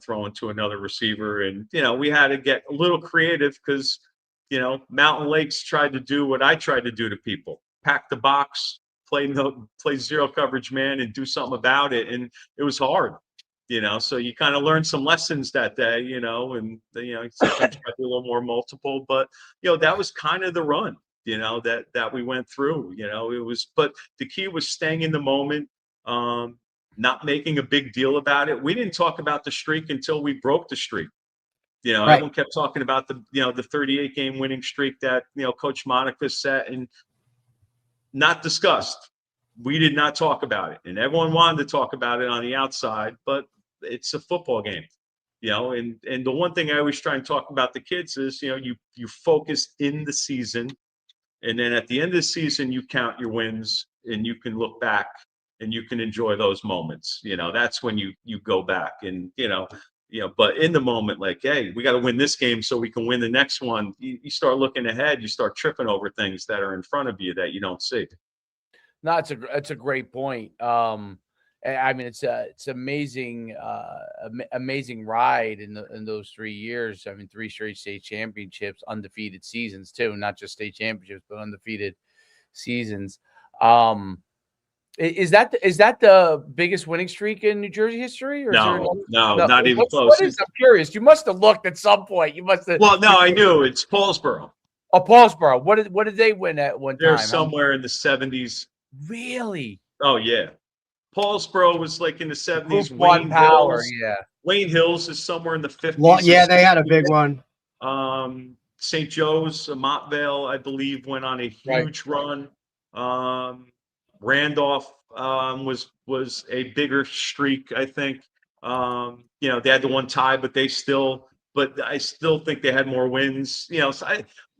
throwing to another receiver, and we had to get a little creative because Mountain Lakes tried to do what I tried to do to people: pack the box, play zero coverage man, and do something about it. And it was hard. So you kind of learned some lessons that day, and sometimes you be a little more multiple, but that was kind of the run, that we went through. It was, but the key was staying in the moment, not making a big deal about it. We didn't talk about the streak until we broke the streak. Everyone kept talking about the 38 game winning streak that Coach Monica set, and not discussed. We did not talk about it, and everyone wanted to talk about it on the outside, but it's a football game, and the one thing I always try and talk about the kids is, you focus in the season, and then at the end of the season, you count your wins and you can look back and you can enjoy those moments. That's when you go back and, but in the moment, like, hey, we got to win this game so we can win the next one. You start looking ahead, you start tripping over things that are in front of you that you don't see. No, it's a great point. I mean, it's amazing, amazing ride in those 3 years. I mean, 3 straight state championships, undefeated seasons too, not just state championships, but undefeated seasons. Is that the biggest winning streak in New Jersey history? Or No, no, not even close. What is? I'm curious. You must have looked at some point. You must have. Well, no, I knew it's Paulsboro. Oh, Paulsboro. What did they win at one time? They're somewhere in the 70s. Really? Oh yeah. Paulsboro was like in the 70s. Group 1 power, yeah. Wayne Hills is somewhere in the 50s. Well, yeah, they had a big one. St. Joe's, Montvale, I believe, went on a huge run. Randolph was a bigger streak, I think. They had the one tie, but I still think they had more wins. So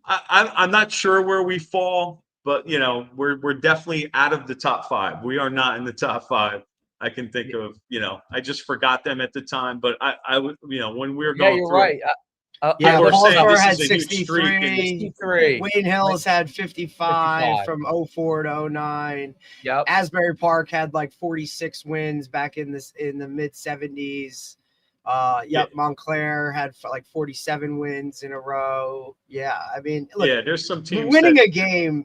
I'm not sure where we fall, but we're definitely out of the top 5. We are not in the top 5. I can think of, I just forgot them at the time, but I would, when we were going you're through right. Paulsboro had is a huge streak. 63. Wayne Hills had 55 from 04 to 09. Yep. Asbury Park had like 46 wins back in the mid 70s. Montclair had like 47 wins in a row. Yeah, I mean, look, there's some teams winning a game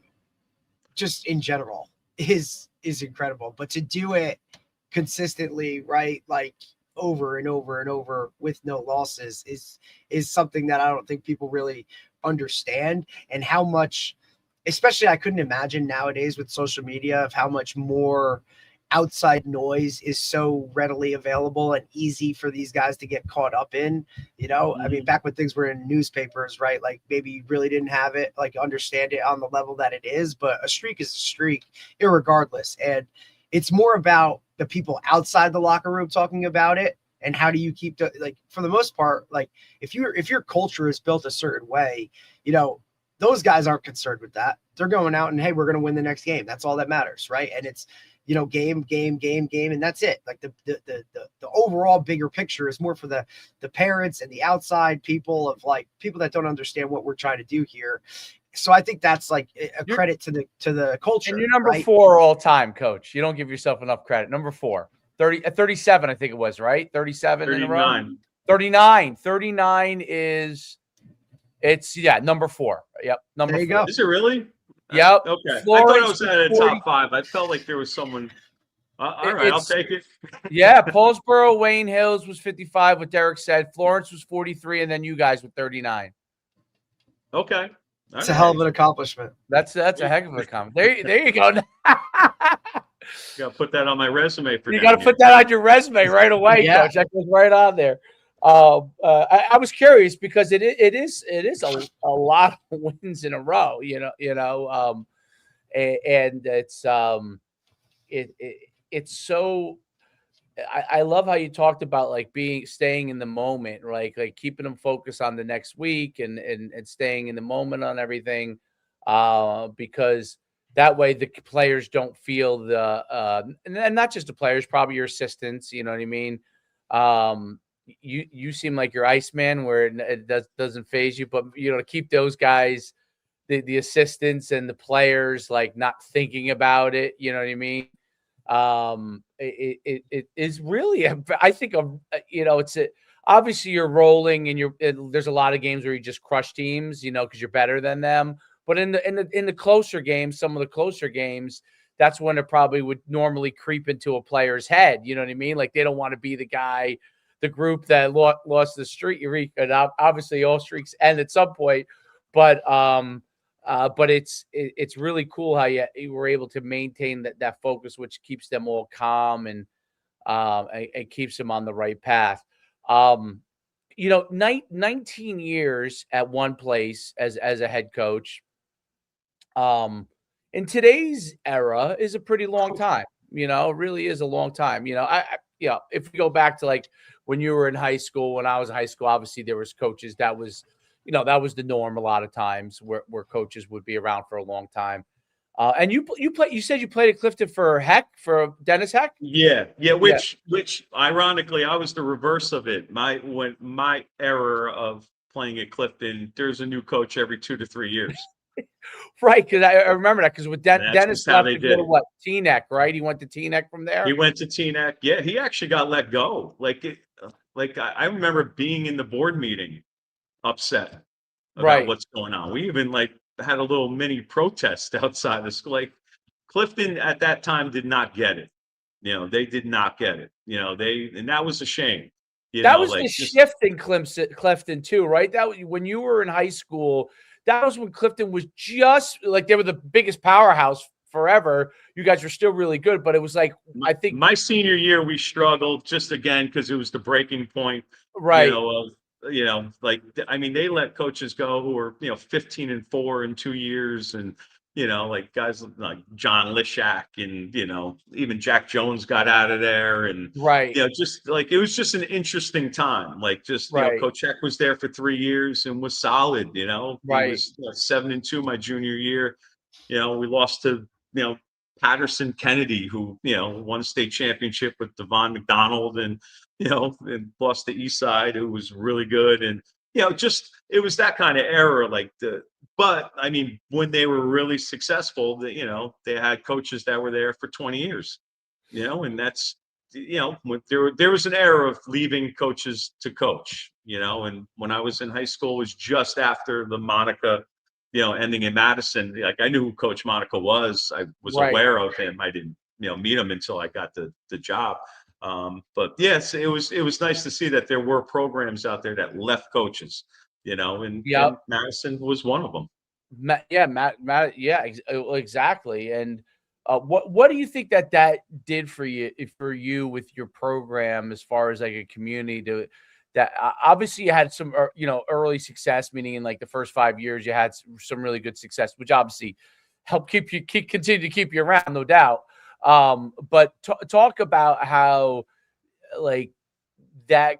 just in general is incredible. But to do it consistently, right, like over and over and over with no losses is something that I don't think people really understand, and how much, especially I couldn't imagine nowadays with social media, of how much more outside noise is so readily available and easy for these guys to get caught up in. I mean, back when things were in newspapers, right, like maybe you really didn't have it, like understand it on the level that it is, but a streak is a streak irregardless. And it's more about the people outside the locker room talking about it, and how do you keep like, for the most part, like if your culture is built a certain way, those guys aren't concerned with that. They're going out and, hey, we're going to win the next game. That's all that matters, right? And it's game, and that's it. Like the overall bigger picture is more for the parents and the outside people, of like people that don't understand what we're trying to do here. So I think that's like a credit to the culture. And you're number right? 4 all time, coach. You don't give yourself enough credit. Number 4, 37, I think it was, right? 37 in a row. 39 is number 4. Yep, number There you 4. go. Is it really? Yep. Okay. Florence I thought I was at a 40. top 5. I felt like there was someone. All right, I'll take it. Yeah, Paulsboro, Wayne Hills was 55, what Derek said. Florence was 43, and then you guys with 39. Okay. It's a hell of an accomplishment. That's a heck of an accomplishment. There you go. Got to put that on my resume for You now. got to put that on your resume right away, Yeah. Coach. That goes right on there. I was curious because it is a lot of wins in a row, and it's so. I love how you talked about like staying in the moment, right? Like keeping them focused on the next week and staying in the moment on everything, because that way the players don't feel and not just the players, probably your assistants. You know what I mean? You seem like your Iceman, where it doesn't phase you, but to keep those guys, the assistants and the players, like not thinking about it. You know what I mean? It is really I think it's obviously you're rolling and there's a lot of games where you just crush teams, because you're better than them. But in the closer games, some of the closer games, that's when it probably would normally creep into a player's head. You know what I mean? Like they don't want to be the group that lost the streak. And obviously all streaks end at some point, but it's really cool how you were able to maintain that focus, which keeps them all calm and keeps them on the right path. 19 years at one place as a head coach, in today's era is a pretty long time. It really is a long time. If we go back to like when you were in high school, when I was in high school, obviously there was coaches that was the norm a lot of times where coaches would be around for a long time. And you said you played at Clifton for Dennis Heck? Yeah. Which ironically, I was the reverse of it. When my era of playing at Clifton, there's a new coach every 2 to 3 years. Right, because I remember that, because with Dennis how left they to did go to it. what? Teaneck, right? He went to Teaneck from there? He went to Teaneck. Yeah, he actually got let go. I remember being in the board meeting upset about Right. what's going on. We even had a little mini protest outside the school. Like Clifton at that time did not get it. They did not get it. And that was a shame. That was the shift in Clifton too, right? When you were in high school, that was when Clifton was just like they were the biggest powerhouse forever. You guys were still really good, but it was like I think my senior year we struggled just again because it was the breaking point. Right. They let coaches go who were 15-4 in 2 years, and like guys like John Lishak and even Jack Jones got out of there, and right. Just like it was just an interesting time. Coach Heck was there for 3 years and was solid. He was 7-2 my junior year. We lost to Patterson Kennedy, who won a state championship with Devon McDonald, and and lost to Eastside, who was really good, and just it was that kind of era. But I mean, when they were really successful, they had coaches that were there for 20 years, and that's when there was an era of leaving coaches to coach, and when I was in high school, it was just after the Monica ending in Madison. Like, I knew who Coach Monica was. I was Right. aware of him. I didn't, meet him until I got the job. But yes, it was nice to see that there were programs out there that left coaches, and Yep. Madison was one of them. Exactly. And what do you think that did for you with your program as far as like a community that obviously you had some early success, meaning in like the first 5 years you had some really good success, which obviously helped continue to keep you around, no doubt. But talk about how like that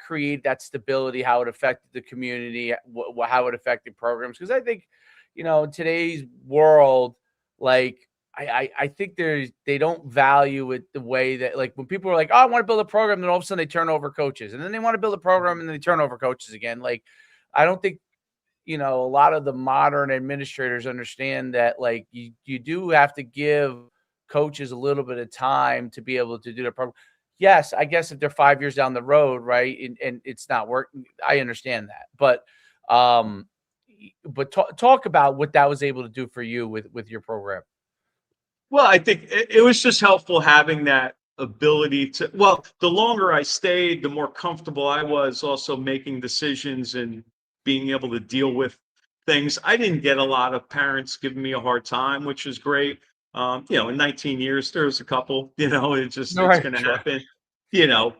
created that stability, how it affected the community, how it affected programs. Because I think, in today's world, like I think they don't value it the way that, like, when people are like, oh, I want to build a program, then all of a sudden they turn over coaches, and then they want to build a program and then they turn over coaches again. Like, I don't think a lot of the modern administrators understand that, like, you do have to give coaches a little bit of time to be able to do their program. Yes, I guess if they're 5 years down the road, right, and it's not working, I understand that. But talk about what that was able to do for you with your program. Well, I think it was just helpful having that ability to. Well, the longer I stayed, the more comfortable I was also making decisions and being able to deal with things. I didn't get a lot of parents giving me a hard time, which is great. In 19 years, there's a couple. It's Right, going to sure. happen.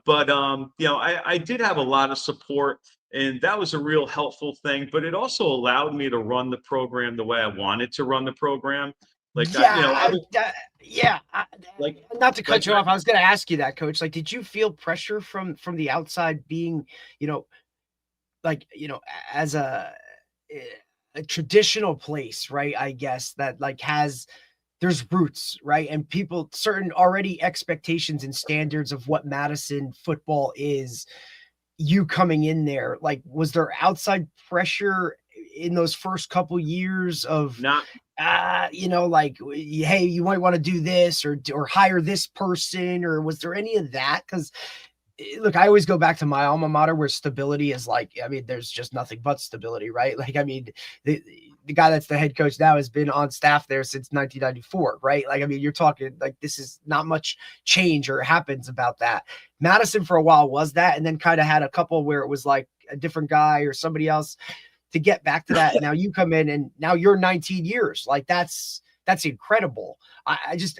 But I did have a lot of support, and that was a real helpful thing. But it also allowed me to run the program the way I wanted to run the program. Like, I was like, Not to cut like you off, I was going to ask you that, Coach. Like, did you feel pressure from the outside, being, like, as a traditional place, right? I guess that, like, there's roots, right? And people, certain already expectations and standards of what Madison football is. You coming in there, like, was there outside pressure in those first couple years of, not like, hey, you might want to do this or hire this person, or was there any of that? Because look, I always go back to my alma mater, where stability is, like, I mean, there's just nothing but stability, right? Like, I mean, the guy that's the head coach now has been on staff there since 1994, right? Like, I mean, you're talking, like, this is not much change or happens about that. Madison for a while was that, and then kind of had a couple where it was like a different guy or somebody else to get back to that. And now you come in and now you're 19 years. Like, that's incredible. I just,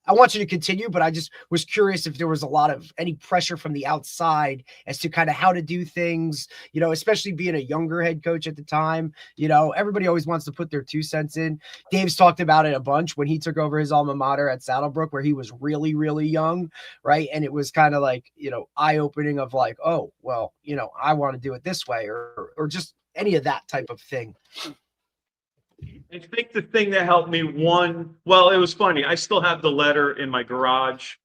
I want you to continue, but I just was curious if there was a lot of any pressure from the outside as to kind of how to do things, especially being a younger head coach at the time. Everybody always wants to put their 2 cents in. Dave's talked about it a bunch when he took over his alma mater at Saddlebrook, where he was really, really young, right? And it was kind of like, eye-opening of like, oh, well, I want to do it this way, or just any of that type of thing. I think the thing that helped me, well, it was funny. I still have the letter in my garage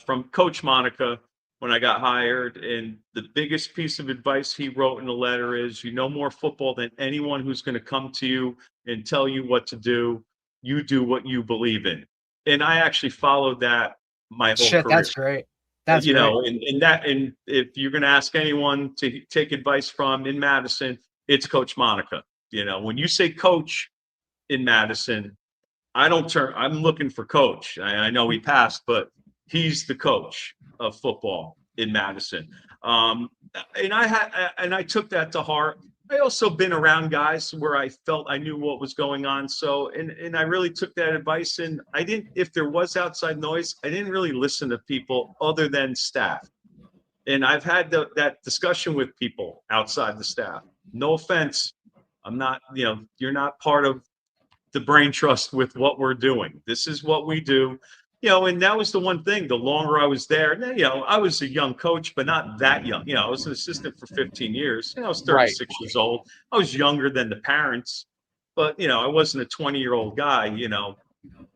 from Coach Monica when I got hired. And the biggest piece of advice he wrote in the letter is, you know more football than anyone who's going to come to you and tell you what to do. You do what you believe in. And I actually followed that my whole career. That's great. That's great. And if you're going to ask anyone to take advice from in Madison, it's Coach Monica. When you say coach in Madison, I'm looking for coach. I know he passed, but he's the coach of football in Madison. And I took that to heart. I also been around guys where I felt I knew what was going on. So, and I really took that advice, and if there was outside noise, I didn't really listen to people other than staff. And I've had that discussion with people outside the staff. No offense. I'm not, you're not part of the brain trust with what we're doing. This is what we do, and that was the one thing. The longer I was there, I was a young coach, but not that young. I was an assistant for 15 years. I was 36 years old. I was younger than the parents, but, I wasn't a 20-year-old guy,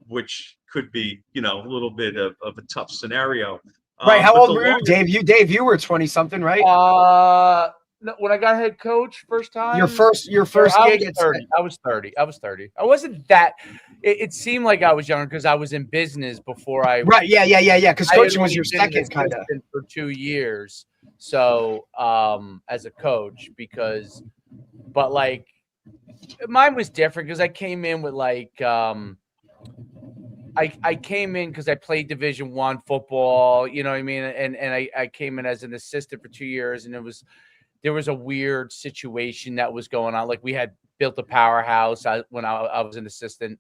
which could be, a little bit of a tough scenario. Right. How old were you, Dave? You were 20 something, right? No, when I got head coach first time, your first gig at 30. I was 30. I wasn't that. It seemed like I was younger because I was in business before I. Right. Yeah. Because coaching was your second kind of for 2 years. So, as a coach, but like mine was different because I came in with like I came in because I played Division I football, you know what I mean, and I came in as an assistant for 2 years, and there was a weird situation that was going on. Like we had built a powerhouse when I was an assistant,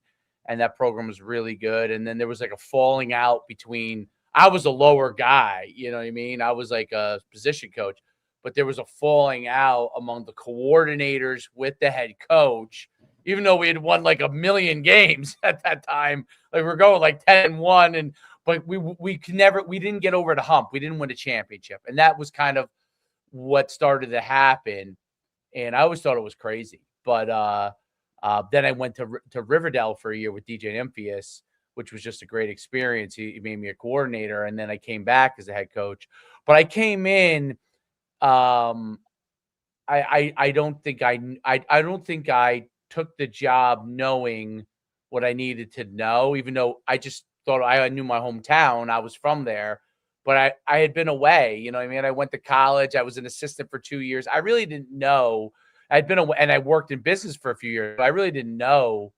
and that program was really good. And then there was like a falling out between. I was a lower guy, you know what I mean. I was like a position coach, but there was a falling out among the coordinators with the head coach. Even though we had won like a million games at that time, like we're going like 10-1, and but we didn't get over the hump. We didn't win a championship, and that was kind of what started to happen, and I always thought it was crazy. But then I went to Riverdale for a year with DJ Nymphius, which was just a great experience. He made me a coordinator, and then I came back as a head coach. But I came in. Um, I don't think I don't think I took the job knowing what I needed to know, even though I just thought I knew my hometown. I was from there, but I had been away, you know what I mean? I went to college. I was an assistant for 2 years. I really didn't know. I'd been away, and I worked in business for a few years. But I really didn't know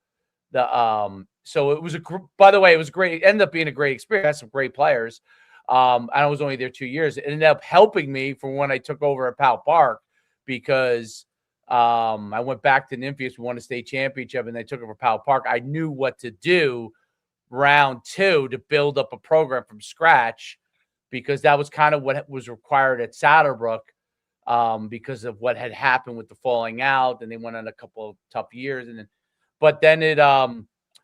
so it was by the way, it was great. It ended up being a great experience. I had some great players. And I was only there 2 years. It ended up helping me for when I took over at Powell Park because I went back to Nymphius. We won a state championship, and they took over Powell Park. I knew what to do round 2 to build up a program from scratch because that was kind of what was required at Saddlebrook because of what had happened with the falling out. And they went on a couple of tough years. But then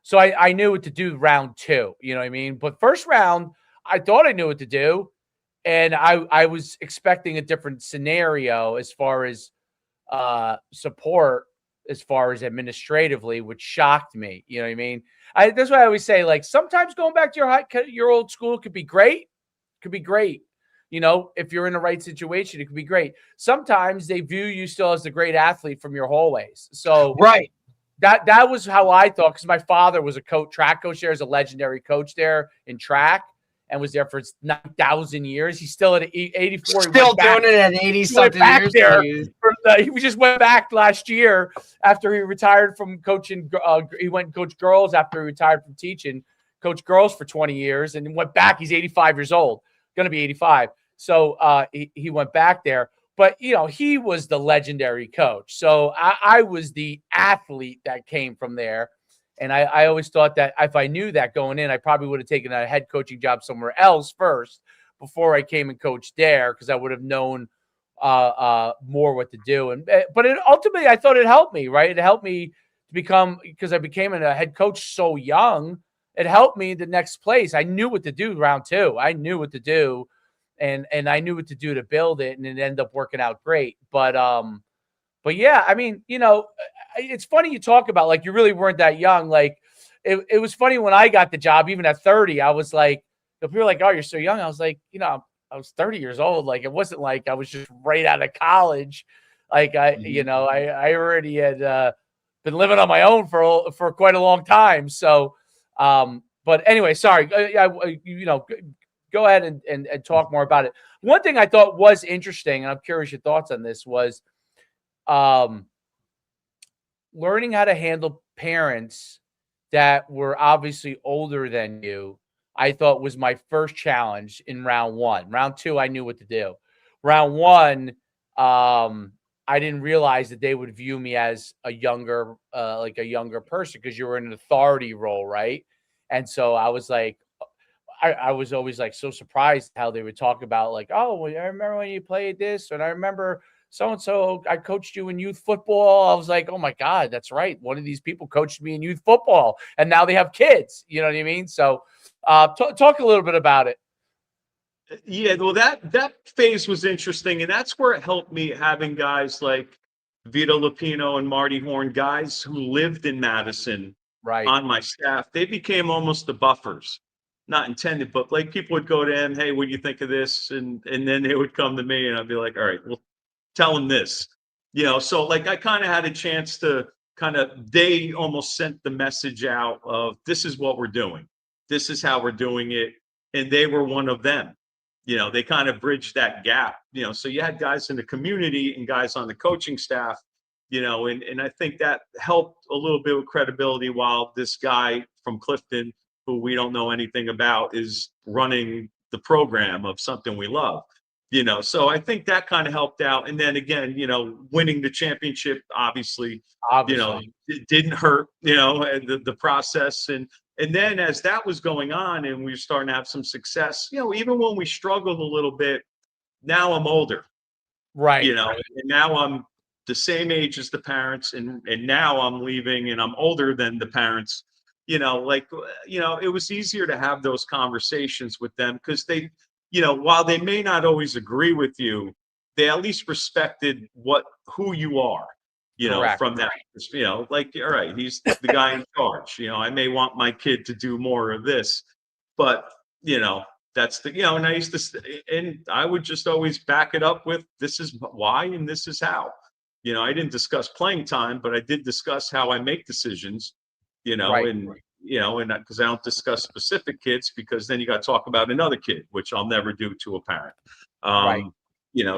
so I knew what to do round 2, you know what I mean? But first round, I thought I knew what to do. And I was expecting a different scenario as far as support, as far as administratively, which shocked me. You know what I mean? That's why I always say, like, sometimes going back to your old school could be great. Could be great. You know, if you're in the right situation, it could be great. Sometimes they view you still as the great athlete from your hallways. So Right. that was how I thought, because my father was a track coach there, is a legendary coach there in track, and was there for 9,000 years. He's still at 84. Still doing it at 80-something years. There. He just went back last year after he retired from coaching. He went and coached girls after he retired from teaching. Coached girls for 20 years and went back. He's 85 years old, going to be 85. So he went back there. But, you know, he was the legendary coach. So I was the athlete that came from there. And I always thought that if I knew that going in, I probably would have taken a head coaching job somewhere else first before I came and coached there, because I would have known more what to do. But ultimately, I thought it helped me, right? It helped me to become, because I became a head coach so young, it helped me the next place. I knew what to do round 2. I knew what to do. And I knew what to do to build it, and it ended up working out great. But yeah, I mean, you know, it's funny you talk about, like, you really weren't that young. Like, it was funny when I got the job, even at 30, I was like, if people were like, "Oh, you're so young," I was like, you know, I was 30 years old. Like, it wasn't like I was just right out of college. Like you know, I already had been living on my own for quite a long time. So, but anyway, sorry, you know. Go ahead and talk more about it. One thing I thought was interesting, and I'm curious your thoughts on this, was learning how to handle parents that were obviously older than you. I thought was my first challenge in round 1. Round 2, I knew what to do. Round 1, I didn't realize that they would view me as a younger person, because you were in an authority role, right? And so I was like, I was always like so surprised how they would talk about, like, oh, well, I remember when you played this, and I remember so-and-so, I coached you in youth football. I was like, oh my God, that's right. One of these people coached me in youth football, and now they have kids. You know what I mean? So talk a little bit about it. Yeah, well, that phase was interesting, and that's where it helped me, having guys like Vito Lupino and Marty Horn, guys who lived in Madison, Right. on my staff. They became almost the buffers. Not intended, but like people would go to him, "Hey, what do you think of this?" And then they would come to me, and I'd be like, "All right, well, tell them this." You know, so like I kind of had a chance to they almost sent the message out of, this is what we're doing. This is how we're doing it. And they were one of them. You know, they kind of bridged that gap. You know, so you had guys in the community and guys on the coaching staff and I think that helped a little bit with credibility while this guy from Clifton, who we don't know anything about, is running the program of something we love. So I think that kind of helped out. And then again, winning the championship, obviously, Obviously. it didn't hurt, and the process. And then as that was going on and we were starting to have some success, even when we struggled a little bit, now I'm older, Right. and now I'm the same age as the parents, and now I'm leaving and I'm older than the parents. It was easier to have those conversations with them because they, while they may not always agree with you, they at least respected who you are, Correct. from that, like, all right, he's the guy in charge. I may want my kid to do more of this, but that's and I used to, and I would just always back it up with, this is why and this is how. I didn't discuss playing time, but I did discuss how I make decisions, Right. and and because I don't discuss specific kids, because then you got to talk about another kid, which I'll never do to a parent. Right.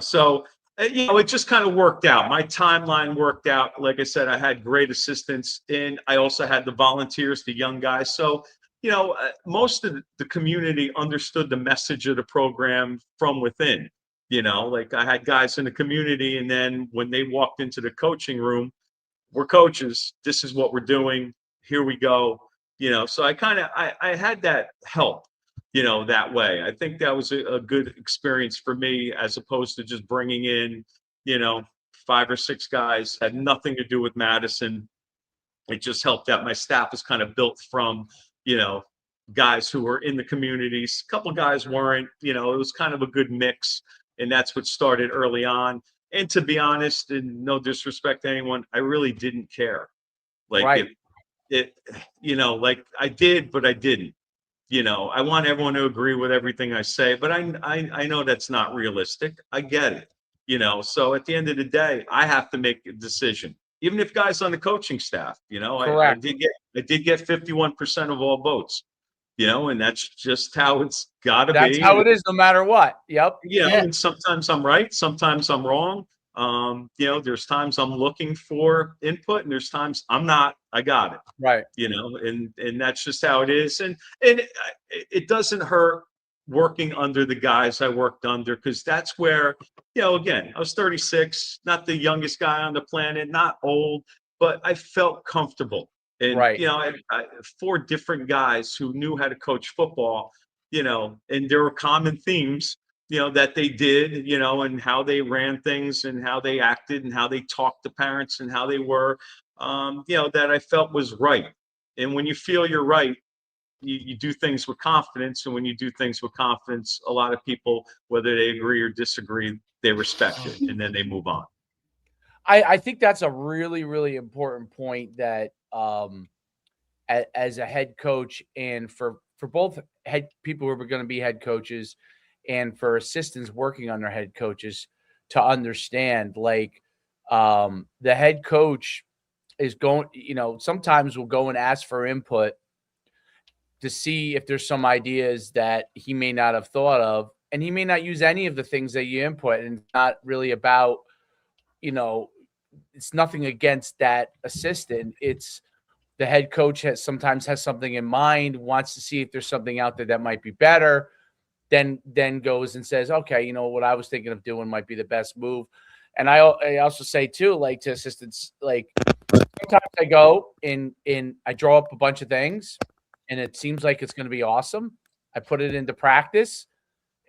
So it just kind of worked out. My timeline worked out. Like I said, I had great assistants, and I also had the volunteers, the young guys. So most of the community understood the message of the program from within. Like I had guys in the community, and then when they walked into the coaching room, we're coaches. This is what we're doing. Here we go. So I had that help, that way. I think that was a good experience for me, as opposed to just bringing in, 5 or 6 guys, had nothing to do with Madison. It just helped that my staff is kind of built from, you know, guys who were in the communities. A couple guys weren't, it was kind of a good mix. And that's what started early on. And to be honest, and no disrespect to anyone, I really didn't care. Like Right. it, like I did, but I didn't. I want everyone to agree with everything I say, but I know that's not realistic. I get it. So at the end of the day, I have to make a decision. Even if guys on the coaching staff, Correct. I did get 51% of all votes, and that's just how it's got to That's be. how it is no matter what. Yep. And sometimes I'm right, sometimes I'm wrong. There's times I'm looking for input, and there's times I'm not. I got it. Right. And that's just how it is. And it doesn't hurt working under the guys I worked under, because that's where, again, I was 36, not the youngest guy on the planet, not old, but I felt comfortable. And Right. I 4 different guys who knew how to coach football, and there were common themes, that they did, and how they ran things and how they acted and how they talked to parents and how they were, that I felt was right. And when you feel you're right, you do things with confidence. And when you do things with confidence, a lot of people, whether they agree or disagree, they respect it and then they move on. I think that's a really, really important point, that as a head coach, and for both head people who are going to be head coaches and for assistants working under head coaches, to understand, like, the head coach is going, sometimes will go and ask for input to see if there's some ideas that he may not have thought of, and he may not use any of the things that you input. And it's not really about, it's nothing against that assistant. It's the head coach sometimes has something in mind, wants to see if there's something out there that might be better, then goes and says, okay, what I was thinking of doing might be the best move. And I also say too, like, to assistants, like, sometimes I go in I draw up a bunch of things and it seems like it's going to be awesome. I put it into practice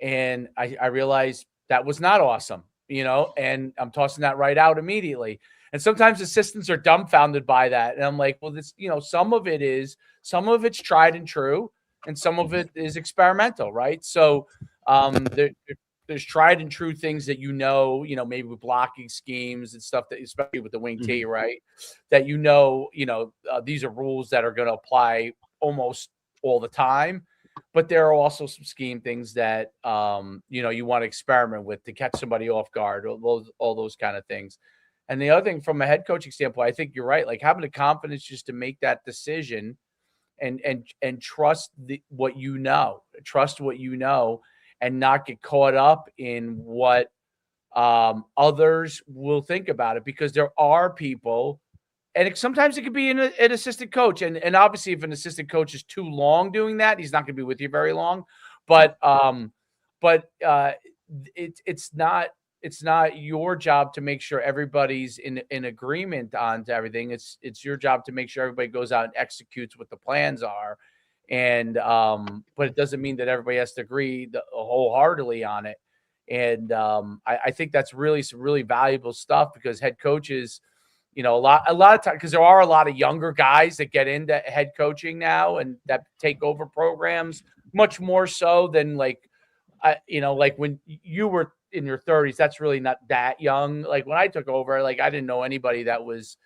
and I realize that was not awesome, and I'm tossing that right out immediately. And sometimes assistants are dumbfounded by that. And I'm like, well, this, some of it's tried and true, and some of it is experimental, right? So there's tried and true things that, maybe with blocking schemes and stuff, that, especially with the wing T, right? That, these are rules that are going to apply almost all the time. But there are also some scheme things that, you want to experiment with to catch somebody off guard, all those kind of things. And the other thing, from a head coaching standpoint, I think you're right. Like, having the confidence just to make that decision, and trust what trust what and not get caught up in what others will think about it, because there are people, and sometimes it could be an assistant coach. And obviously, if an assistant coach is too long doing that, he's not going to be with you very long. But it's not your job to make sure everybody's in agreement on to everything. It's your job to make sure everybody goes out and executes what the plans are. And but it doesn't mean that everybody has to agree wholeheartedly on it. And I think that's really some really valuable stuff, because head coaches, a lot of time, because there are a lot of younger guys that get into head coaching now and that take over programs much more so than like when you were in your 30s. That's really not that young. Like when I took over, like I didn't know anybody that was,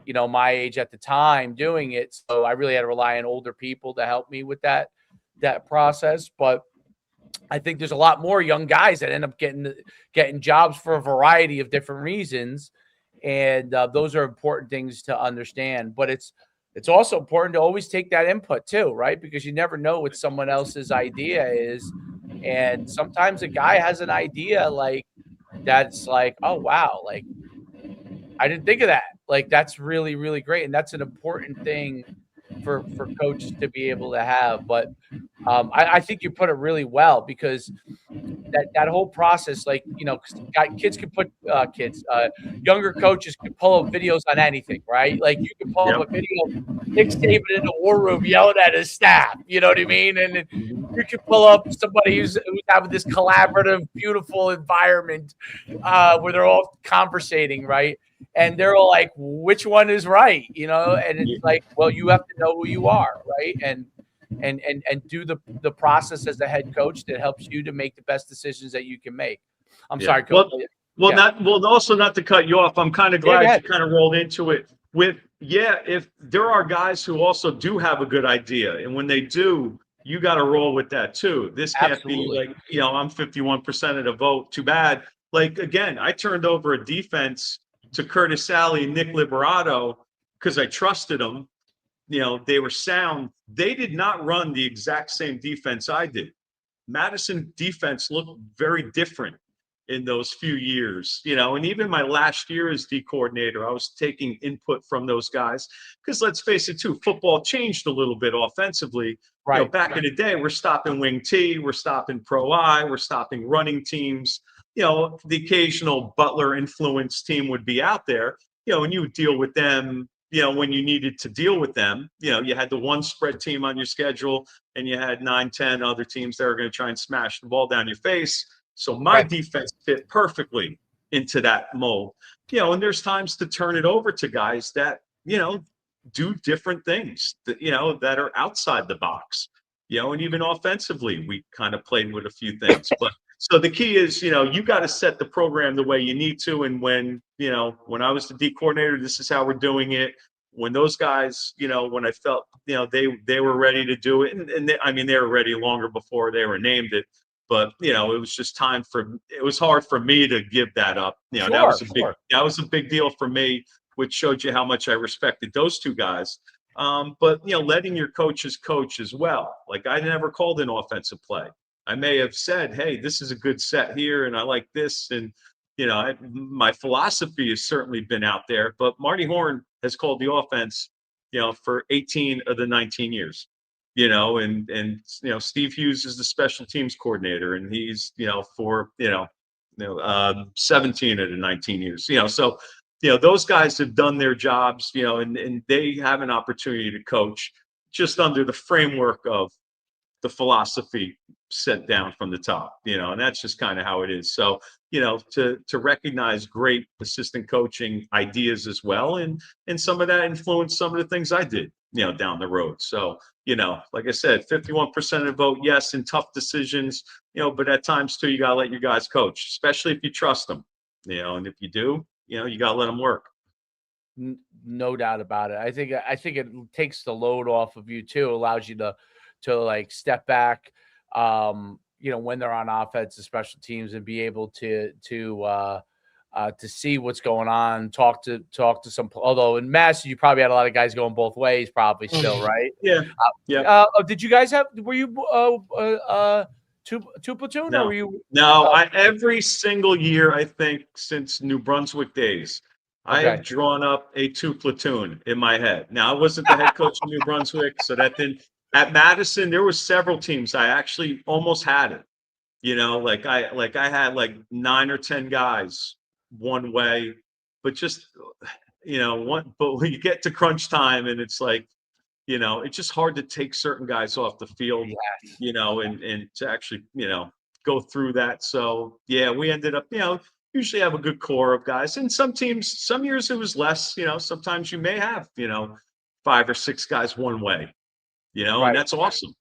my age at the time doing it. So I really had to rely on older people to help me with that process. But I think there's a lot more young guys that end up getting jobs for a variety of different reasons. And those are important things to understand. But it's also important to always take that input too, right? Because you never know what someone else's idea is. And sometimes a guy has an idea like that's like, oh, wow, like I didn't think of that. Like that's really, really great. And that's an important thing for coaches to be able to have. But I think you put it really well, because that whole process, like, kids can put younger coaches can pull up videos on anything, right? Like you can pull up a Yep. video of Nick Saban in the war room yelling at his staff, you know what I mean? And then you can pull up somebody who's having this collaborative, beautiful environment where they're all conversating, right? And they're all like, which one is right? And it's like, well, you have to know who you are, right? And do the process as the head coach that helps you to make the best decisions that you can make. I'm sorry, Coach. Also not to cut you off. I'm kind of glad you kind of rolled into it with, if there are guys who also do have a good idea, and when they do, you got to roll with that too. This can't be like, I'm 51% of the vote. Too bad. Like, again, I turned over a defense to Curtis Alley and Nick Liberato because I trusted them. They were sound. They did not run the exact same defense I did. Madison defense looked very different in those few years, and even my last year as D coordinator, I was taking input from those guys, because let's face it too, football changed a little bit offensively. Right. Back in the day, we're stopping wing T, we're stopping pro I, we're stopping running teams. The occasional Butler influence team would be out there, and you would deal with them, when you needed to deal with them. You had the one spread team on your schedule, and you had 9-10 other teams that are going to try and smash the ball down your face. So my defense fit perfectly into that mold. And there's times to turn it over to guys that, do different things that, that are outside the box, and even offensively, we kind of played with a few things. But so the key is, you got to set the program the way you need to. And when I was the D coordinator, this is how we're doing it. When those guys, when I felt, they were ready to do it. And they were ready longer before they were named it. But, it was just it was hard for me to give that up. That was a big deal for me, which showed you how much I respected those two guys. But, letting your coaches coach as well. Like, I never called an offensive play. I may have said, hey, this is a good set here, and I like this. And, my philosophy has certainly been out there. But Marty Horn has called the offense, for 18 of the 19 years. And Steve Hughes is the special teams coordinator, and he's, for 17 of the 19 years. So those guys have done their jobs, and they have an opportunity to coach just under the framework of the philosophy set down from the top, and that's just kind of how it is. So, to recognize great assistant coaching ideas as well, and some of that influenced some of the things I did, down the road. So, like I said, 51% of the vote, yes, in tough decisions, but at times too, you got to let your guys coach, especially if you trust them, and if you do, you got to let them work. No doubt about it. I think it takes the load off of you too, allows you to like step back, when they're on offense and special teams, and be able to see what's going on, talk to some, although in Madison, you probably had a lot of guys going both ways, probably still, right? Yeah. Did you guys were you two platoon, or No, were you? no. Oh, Every single year, I think since New Brunswick days, I okay. have drawn up a 2 platoon in my head. Now, I wasn't the head coach of New Brunswick, so that didn't. At Madison, there were several teams I actually almost had it. Like I had like 9 or 10 guys one way, but just one. But when you get to crunch time, and it's like, it's just hard to take certain guys off the field, Yes. and to actually, go through that. So yeah, we ended up, usually have a good core of guys. And some teams, some years it was less, sometimes you may have, 5 or 6 guys one way, and Right. that's awesome,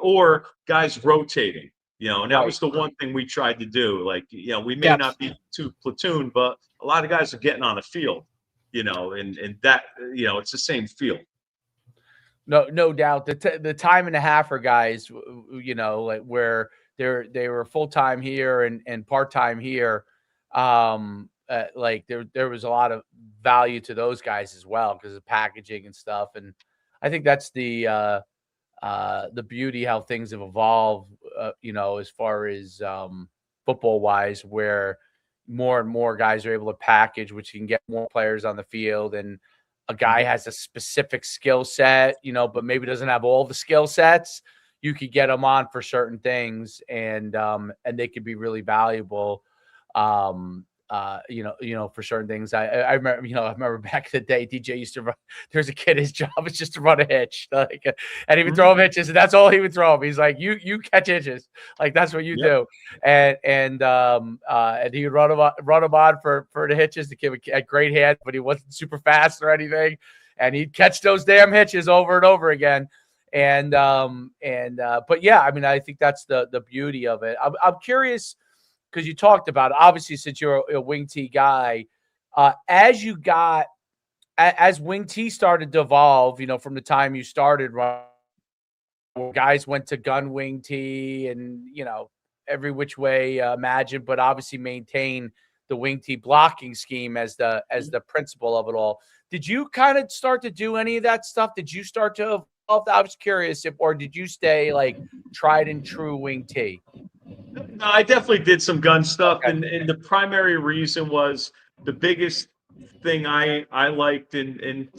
or guys rotating, and that Right. was the one thing we tried to do. Like, we may Depth. not be 2 platoon, but a lot of guys are getting on the field, and that, it's the same field. No doubt. The time and a half for guys, like where they were full time here and part time here. Like there was a lot of value to those guys as well because of packaging and stuff. And I think that's the beauty how things have evolved. As far as football wise, where more and more guys are able to package, which can get more players on the field and a guy has a specific skill set, but maybe doesn't have all the skill sets, you could get them on for certain things and they could be really valuable. For certain things. I remember, I remember back in the day, DJ used to run. There's a kid, his job is just to run a hitch, like, and he would throw him hitches, and that's all he would throw him. He's like, you catch hitches, like that's what you Yep. do, and he would run him on for the hitches. The kid had great hands, but he wasn't super fast or anything, and he'd catch those damn hitches over and over again. But yeah, I mean, I think that's the beauty of it. I'm curious because you talked about it, obviously since you're a wing T guy, as wing T started to evolve, from the time you started running, guys went to gun wing T and every which way imagine, but obviously maintain the wing T blocking scheme as the principle of it all. Did you kind of start to do any of that stuff? Did you start to evolve? I was curious or did you stay like tried and true wing T? No, I definitely did some gun stuff, Okay. and the primary reason was the biggest thing I liked in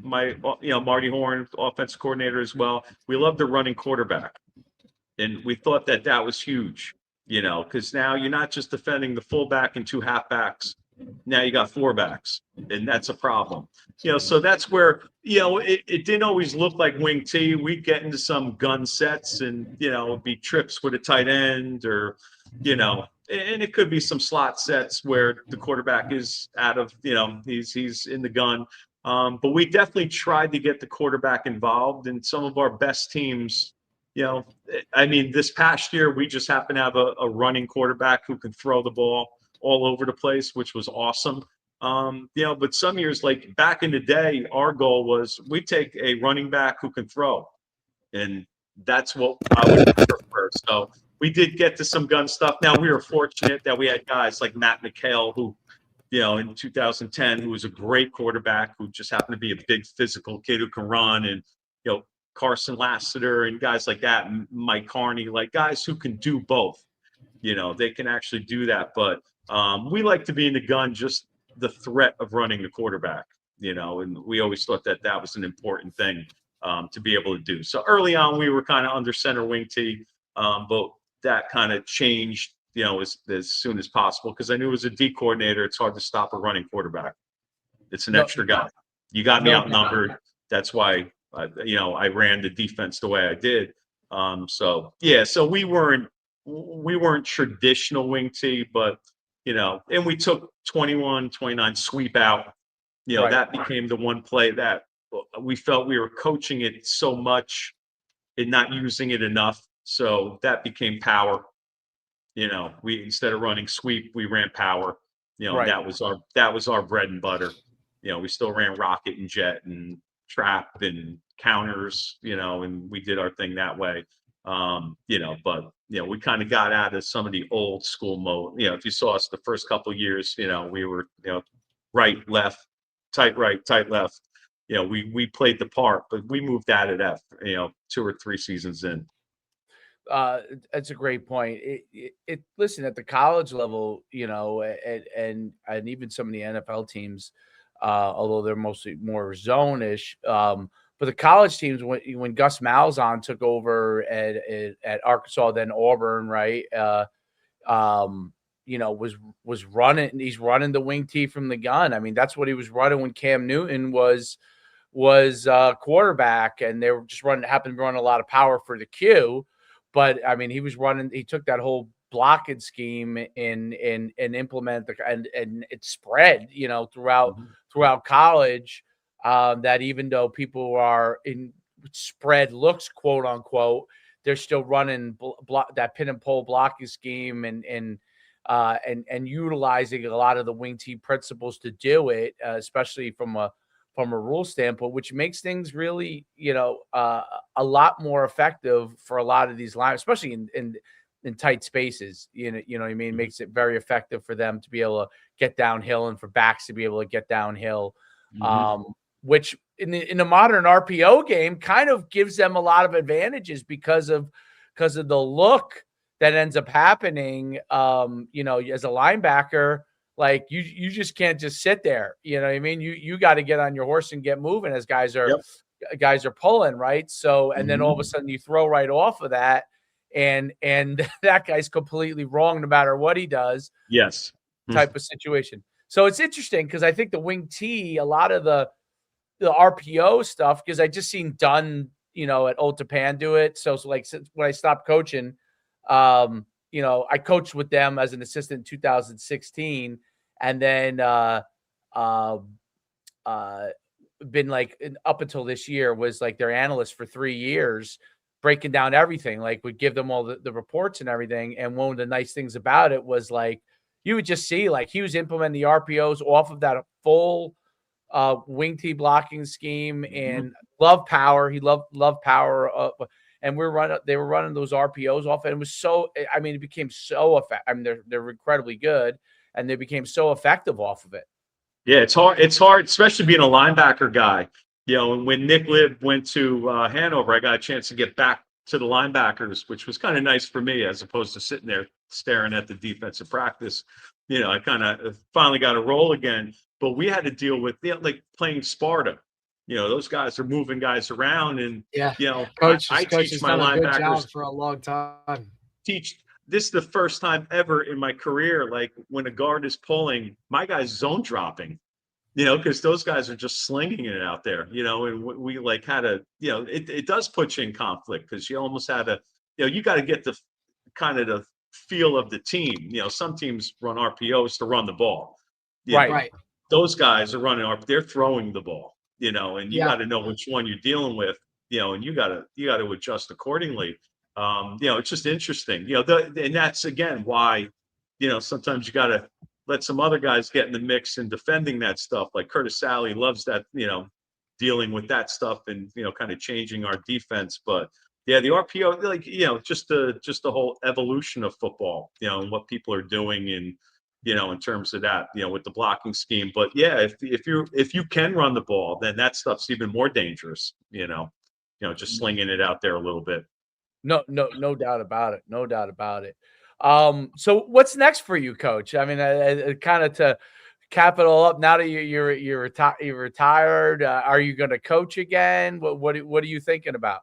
my, Marty Horn, offensive coordinator as well. We loved the running quarterback, and we thought that was huge, because now you're not just defending the fullback and 2 halfbacks. Now you got 4 backs, and that's a problem. So that's where, it didn't always look like wing T. We'd get into some gun sets and, it'd be trips with a tight end or, and it could be some slot sets where the quarterback is out of, he's in the gun. But we definitely tried to get the quarterback involved in some of our best teams. I mean, this past year, we just happened to have a running quarterback who can throw the ball all over the place, which was awesome. But some years, like back in the day, our goal was we take a running back who can throw, and that's what I would prefer. So we did get to some gun stuff. Now we were fortunate that we had guys like Matt McHale, who, in 2010, who was a great quarterback, who just happened to be a big physical kid who can run, and Carson Lassiter and guys like that, and Mike Carney, like guys who can do both. They can actually do that, but we like to be in the gun, just the threat of running the quarterback, and we always thought that was an important thing to be able to do. So early on, we were kind of under center wing T, but that kind of changed, as soon as possible, because I knew as a D coordinator, it's hard to stop a running quarterback. It's an extra guy. You got me outnumbered. That's why, I ran the defense the way I did. So we weren't traditional wing T, but and we took 21, 29 sweep out. Right. That became the one play that we felt we were coaching it so much and not using it enough. So that became power. We, instead of running sweep, we ran power. Right. That was our bread and butter. We still ran rocket and jet and trap and counters, and we did our thing that way. But we kind of got out of some of the old school mode. If you saw us the first couple of years, we were, right, left, tight right, tight left. We played the part, but we moved out of that, 2 or 3 seasons in. That's a great point. Listen, at the college level, and even some of the NFL teams, although they're mostly more zone-ish, but the college teams, when Gus Malzahn took over at Arkansas, then Auburn, right? Was running. He's running the wing tee from the gun. I mean, that's what he was running when Cam Newton was quarterback, and they were just happened to run a lot of power for the Q. But I mean, he was running. He took that whole blocking scheme and implement and it spread, throughout college. That even though people are in spread looks, quote unquote, they're still running that pin and pull blocking scheme and utilizing a lot of the wing tee principles to do it, especially from a rule standpoint, which makes things really, a lot more effective for a lot of these lines, especially in tight spaces. What I mean? It makes it very effective for them to be able to get downhill and for backs to be able to get downhill, which in the modern RPO game kind of gives them a lot of advantages because of the look that ends up happening. As a linebacker, like you just can't just sit there. You know what I mean? You got to get on your horse and get moving as guys are pulling, right? So, and then all of a sudden you throw right off of that and that guy's completely wrong no matter what he does. Yes. Type of situation. So it's interesting because I think the wing tee, a lot of the RPO stuff, because I just seen Dunn, at Old Japan do it. So like when I stopped coaching, I coached with them as an assistant in 2016, and then been like up until this year was like their analyst for 3 years, breaking down everything. Like would give them all the reports and everything. And one of the nice things about it was like you would just see like he was implementing the RPOs off of that full wing tee blocking scheme and love power. He loved power. And they were running those RPOs off, and it was it became so effective. I mean, they're incredibly good, and they became so effective off of it. Yeah, it's hard. It's hard, especially being a linebacker guy. And when Nick Libb went to Hanover, I got a chance to get back to the linebackers, which was kind of nice for me, as opposed to sitting there staring at the defensive practice. I kind of finally got a role again, but we had to deal with like playing Sparta. Those guys are moving guys around, and Coach I teach has my done a good linebackers job for a long time. This is the first time ever in my career, like when a guard is pulling, my guy's zone dropping, because those guys are just slinging it out there, and we like had a, it does put you in conflict because you almost had to, you got to get the kind of the feel of the team. Some teams run RPOs to run the ball. Right. Those guys are running they're throwing the ball, and you got to know which one you're dealing with, and you got to adjust accordingly. It's just interesting, and that's again why, sometimes you got to let some other guys get in the mix and defending that stuff. Like Curtis Sally loves that, dealing with that stuff and, kind of changing our defense. But yeah, the RPO, like, just the whole evolution of football, and what people are doing and, in terms of that, with the blocking scheme. But yeah, if you can run the ball, then that stuff's even more dangerous, just slinging it out there a little bit. No doubt about it. No doubt about it. So what's next for you, Coach? I mean, kind of to cap it all up. Now that you're retired, are you going to coach again? What are you thinking about?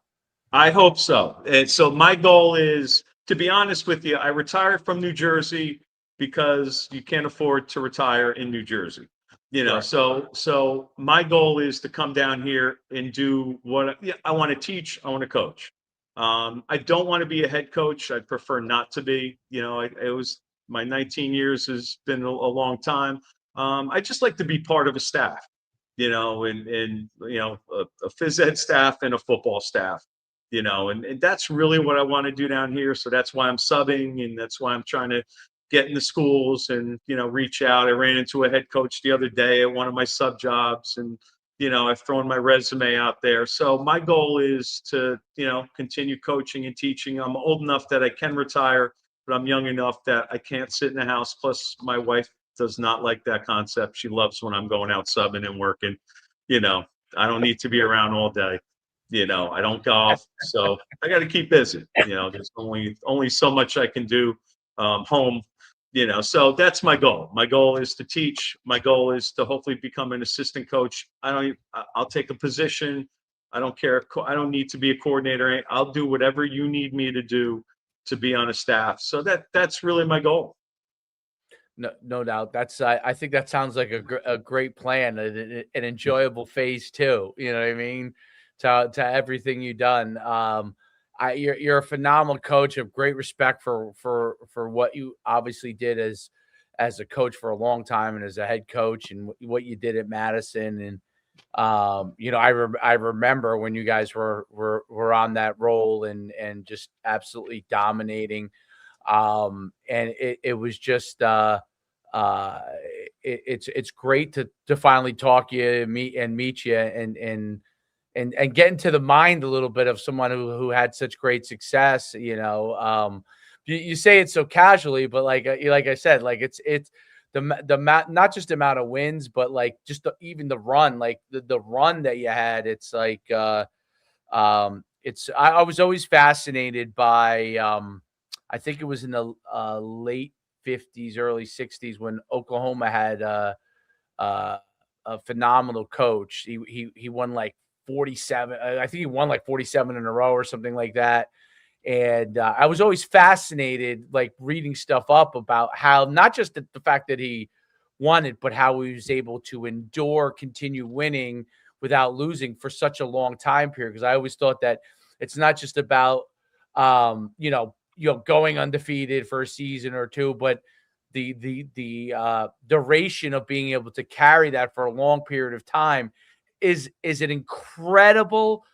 I hope so. And so my goal is, to be honest with you, I retired from New Jersey because you can't afford to retire in New Jersey. Sure. So my goal is to come down here and do what I want to teach. I want to coach. I don't want to be a head coach. I prefer not to be. It was my 19 years has been a long time. I just like to be part of a staff, and a phys ed staff and a football staff, and that's really what I want to do down here. So that's why I'm subbing, and that's why I'm trying to get in the schools and, reach out. I ran into a head coach the other day at one of my sub jobs, and I've thrown my resume out there. So my goal is to, continue coaching and teaching. I'm old enough that I can retire, but I'm young enough that I can't sit in the house. Plus, my wife does not like that concept. She loves when I'm going out subbing and working. I don't need to be around all day. I don't golf, so I got to keep busy. There's only so much I can do home. So that's my goal. My goal is to teach. My goal is to hopefully become an assistant coach. I'll take a position. I don't care. I don't need to be a coordinator. I'll do whatever you need me to do to be on a staff. So that's really my goal. No doubt. That's I think that sounds like a great plan, an enjoyable phase too. You know what I mean? To everything you've done. You're a phenomenal coach. Have great respect for what you obviously did as a coach for a long time and as a head coach and what you did at Madison. And I remember when you guys were on that role and just absolutely dominating. And it was just it's great to finally talk you, meet you and get into the mind a little bit of someone who had such great success. You say it so casually, but like I said, like it's not just the amount of wins, but like just even the run, like the run that you had. It's like I was always fascinated by I think it was in the late 50s, early 60s when Oklahoma had a phenomenal coach. He won like 47. I think he won like 47 in a row or something like that. And I was always fascinated, like reading stuff up about how not just the fact that he won it, but how he was able to continue winning without losing for such a long time period. Because I always thought that it's not just about going undefeated for a season or two, but the duration of being able to carry that for a long period of time is an incredible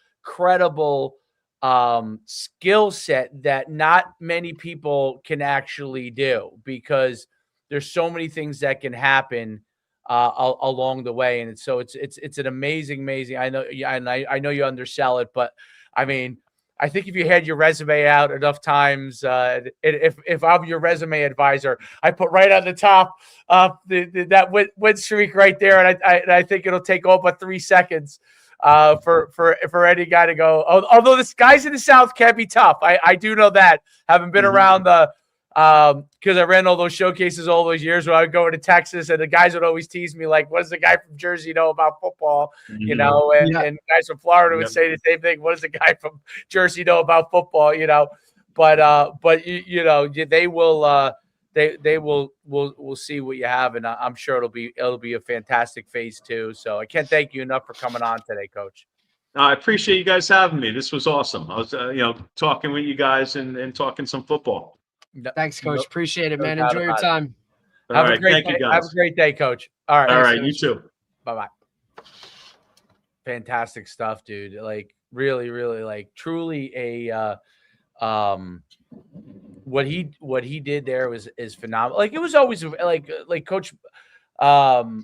skill set that not many people can actually do, because there's so many things that can happen along the way. And it's an amazing. I know, and I know you undersell it, but I mean, I think if you had your resume out enough times, if I'm your resume advisor, I put right on the top that win streak right there, and I think it'll take all but 3 seconds for any guy to go. Although this guys in the South can be tough, I do know that, having been around the because I ran all those showcases all those years when I would go to Texas, and the guys would always tease me like, "What does the guy from Jersey know about football?" And guys from Florida would say the same thing. What does the guy from Jersey know about football? But they will we'll see what you have, and I'm sure it'll be a fantastic phase 2. So I can't thank you enough for coming on today, Coach. I appreciate you guys having me. This was awesome. I was talking with you guys and talking some football. Thanks, Coach. Appreciate it, man. Enjoy your time. Have a great day. Have a great day, Coach. All right. All right. You too. Bye-bye. Fantastic stuff, dude. Like really, like truly a what he did there is phenomenal. Like it was always like Coach Monica,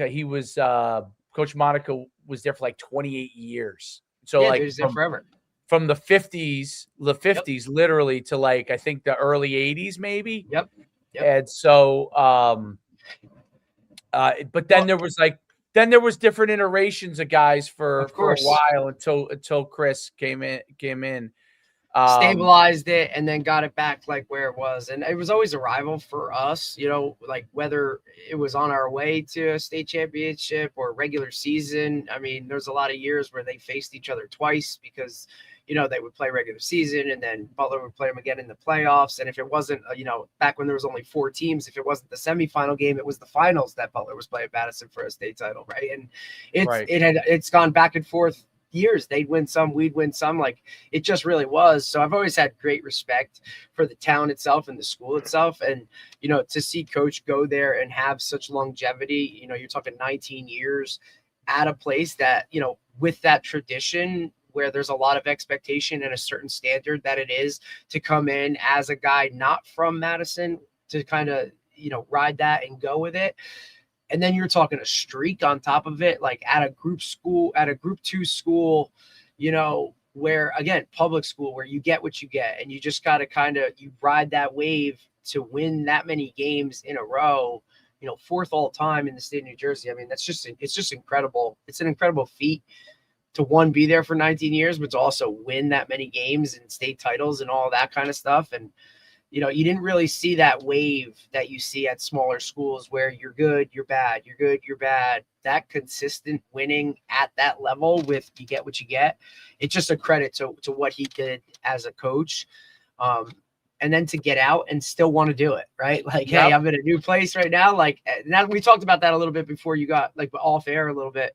he was Coach Monica was there for like 28 years. So yeah, like he was there forever. From the 50s, literally to like I think the early 80s, maybe. Yep. And so but then there was different iterations of guys for a while until Chris came in. Stabilized it and then got it back like where it was. And it was always a rival for us, like whether it was on our way to a state championship or regular season. I mean, there's a lot of years where they faced each other twice because, they would play regular season and then Butler would play them again in the playoffs. And if it wasn't, back when there was only 4 teams, if it wasn't the semifinal game, it was the finals that Butler was playing Madison for a state title. Right. And it's gone back and forth years. They'd win some, we'd win some. Like it just really was. So I've always had great respect for the town itself and the school itself. And, to see Coach go there and have such longevity, you're talking 19 years at a place that, with that tradition where there's a lot of expectation and a certain standard that it is to come in as a guy not from Madison to kind of, ride that and go with it. And then you're talking a streak on top of it, like at a group 2 school, where again, public school, where you get what you get and you just got to you ride that wave to win that many games in a row, 4th all time in the state of New Jersey. I mean, it's just incredible. It's an incredible feat. to one, be there for 19 years, but to also win that many games and state titles and all that kind of stuff. And, you know, you didn't really see that wave that you see at smaller schools where you're good, you're bad, you're good, you're bad. That consistent winning at that level with you get what you get. It's just a credit to what he did as a coach. And then to get out and still want to do it, right? Like, hey, I'm in a new place right now. Like, now we talked about that a little bit before you got like off air a little bit.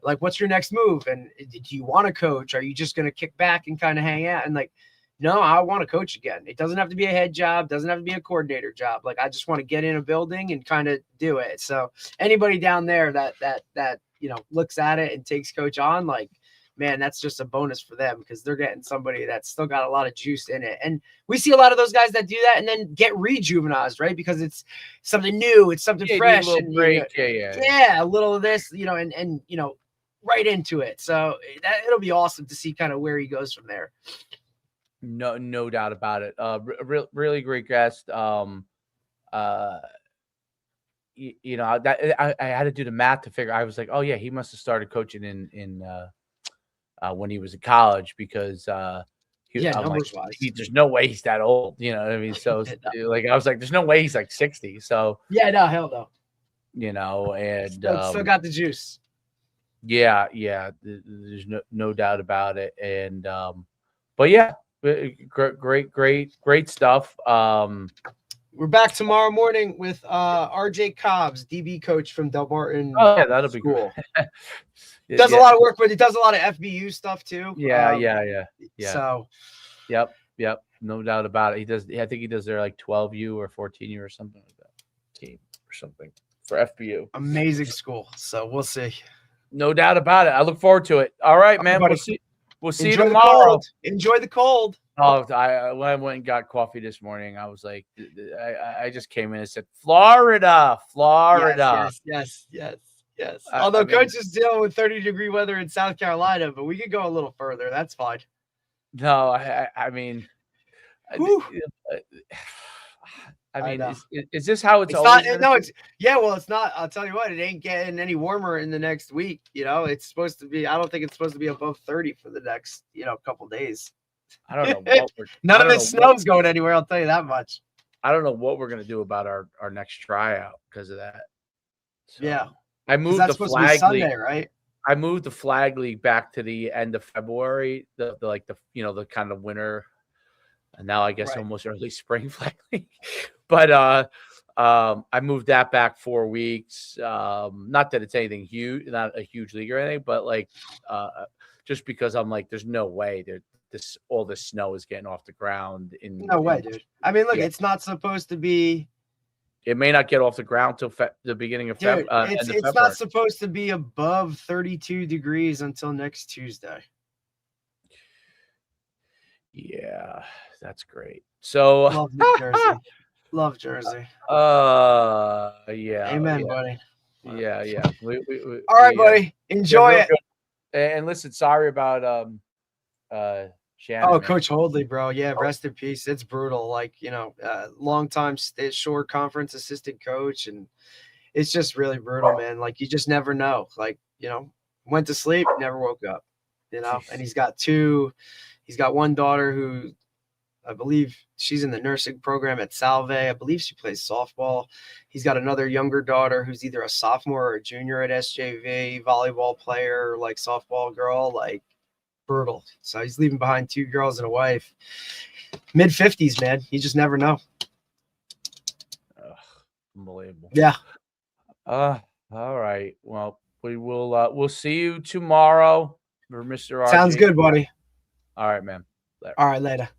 Like, what's your next move? And do you want to coach? Are you just going to kick back and kind of hang out? And like, no, I want to coach again. It doesn't have to be a head job. Doesn't have to be a coordinator job. Like, I just want to get in a building and kind of do it. So anybody down there that, you know, looks at it and takes coach on, like, man, that's just a bonus for them because they're getting somebody that's still got a lot of juice in it. And we see a lot of those guys that do that and then get rejuvenized, right? Because it's something new, it's something fresh. A and, break. Yeah, a little of this, you know, and you know, right into it. So it'll be awesome to see kind of where he goes from there. No doubt about it. Really great guest. You know, that I had to do the math to figure. I was like, oh yeah, he must have started coaching in when he was in college because numbers wise, there's no way he's that old. You know what I mean? So like I was like, there's no way he's like 60. So yeah, no, hell no. You know, and still got the juice. Yeah, there's no doubt about it. And but yeah, great stuff. We're back tomorrow morning with RJ Cobbs, DB coach from Del Martin. Oh yeah, that'll be cool. Does a lot of work, but he does a lot of FBU stuff too. Yeah. So, yep, no doubt about it. He does. I think he does their like 12U or 14U or something like that team or something for FBU. Amazing school. So we'll see. No doubt about it. I look forward to it. All right, man. We'll see you tomorrow. Enjoy the cold. Oh, when I went and got coffee this morning, I was like, I just came in and said, Florida. Yes. Although Coach is dealing with 30-degree weather in South Carolina, but we could go a little further. That's fine. No, I mean, is this how it's always not? No, it's well, it's not. I'll tell you what, it ain't getting any warmer in the next week. You know, it's supposed to be. I don't think it's supposed to be above 30 for the next, couple days. I don't know what none of this snow's going anywhere. I'll tell you that much. I don't know what we're gonna do about our next tryout because of that. So, yeah. I moved the flag Sunday, league, right? I moved the flag league back to the end of February, the kind of winter, and now I guess almost early spring flag league. But I moved that back 4 weeks. Not that it's anything huge, not a huge league or anything, but like just because I'm like, there's no way all this snow is getting off the ground. No way, dude. I mean, look, it's not supposed to be. It may not get off the ground till the beginning of February. It's not supposed to be above 32 degrees until next Tuesday. Yeah, that's great. So love New Jersey. Love Jersey. Yeah. Amen, buddy. Yeah. All right, buddy. Enjoy it. And listen, sorry about Shannon. Oh, Coach Holdley, bro. Yeah, rest in peace. It's brutal. Like, long-time Shore Conference assistant coach, and it's just really brutal, man. Like, you just never know. Like, went to sleep, never woke up, and he's got one daughter who I believe she's in the nursing program at Salve. I believe she plays softball. He's got another younger daughter who's either a sophomore or a junior at SJV, volleyball player, like softball girl, like brutal. So he's leaving behind 2 girls and a wife. Mid-50s, man. You just never know. Unbelievable. Yeah. All right. Well, we'll see you tomorrow for Mr. RJ. Sounds good, buddy. All right, man. All right, later.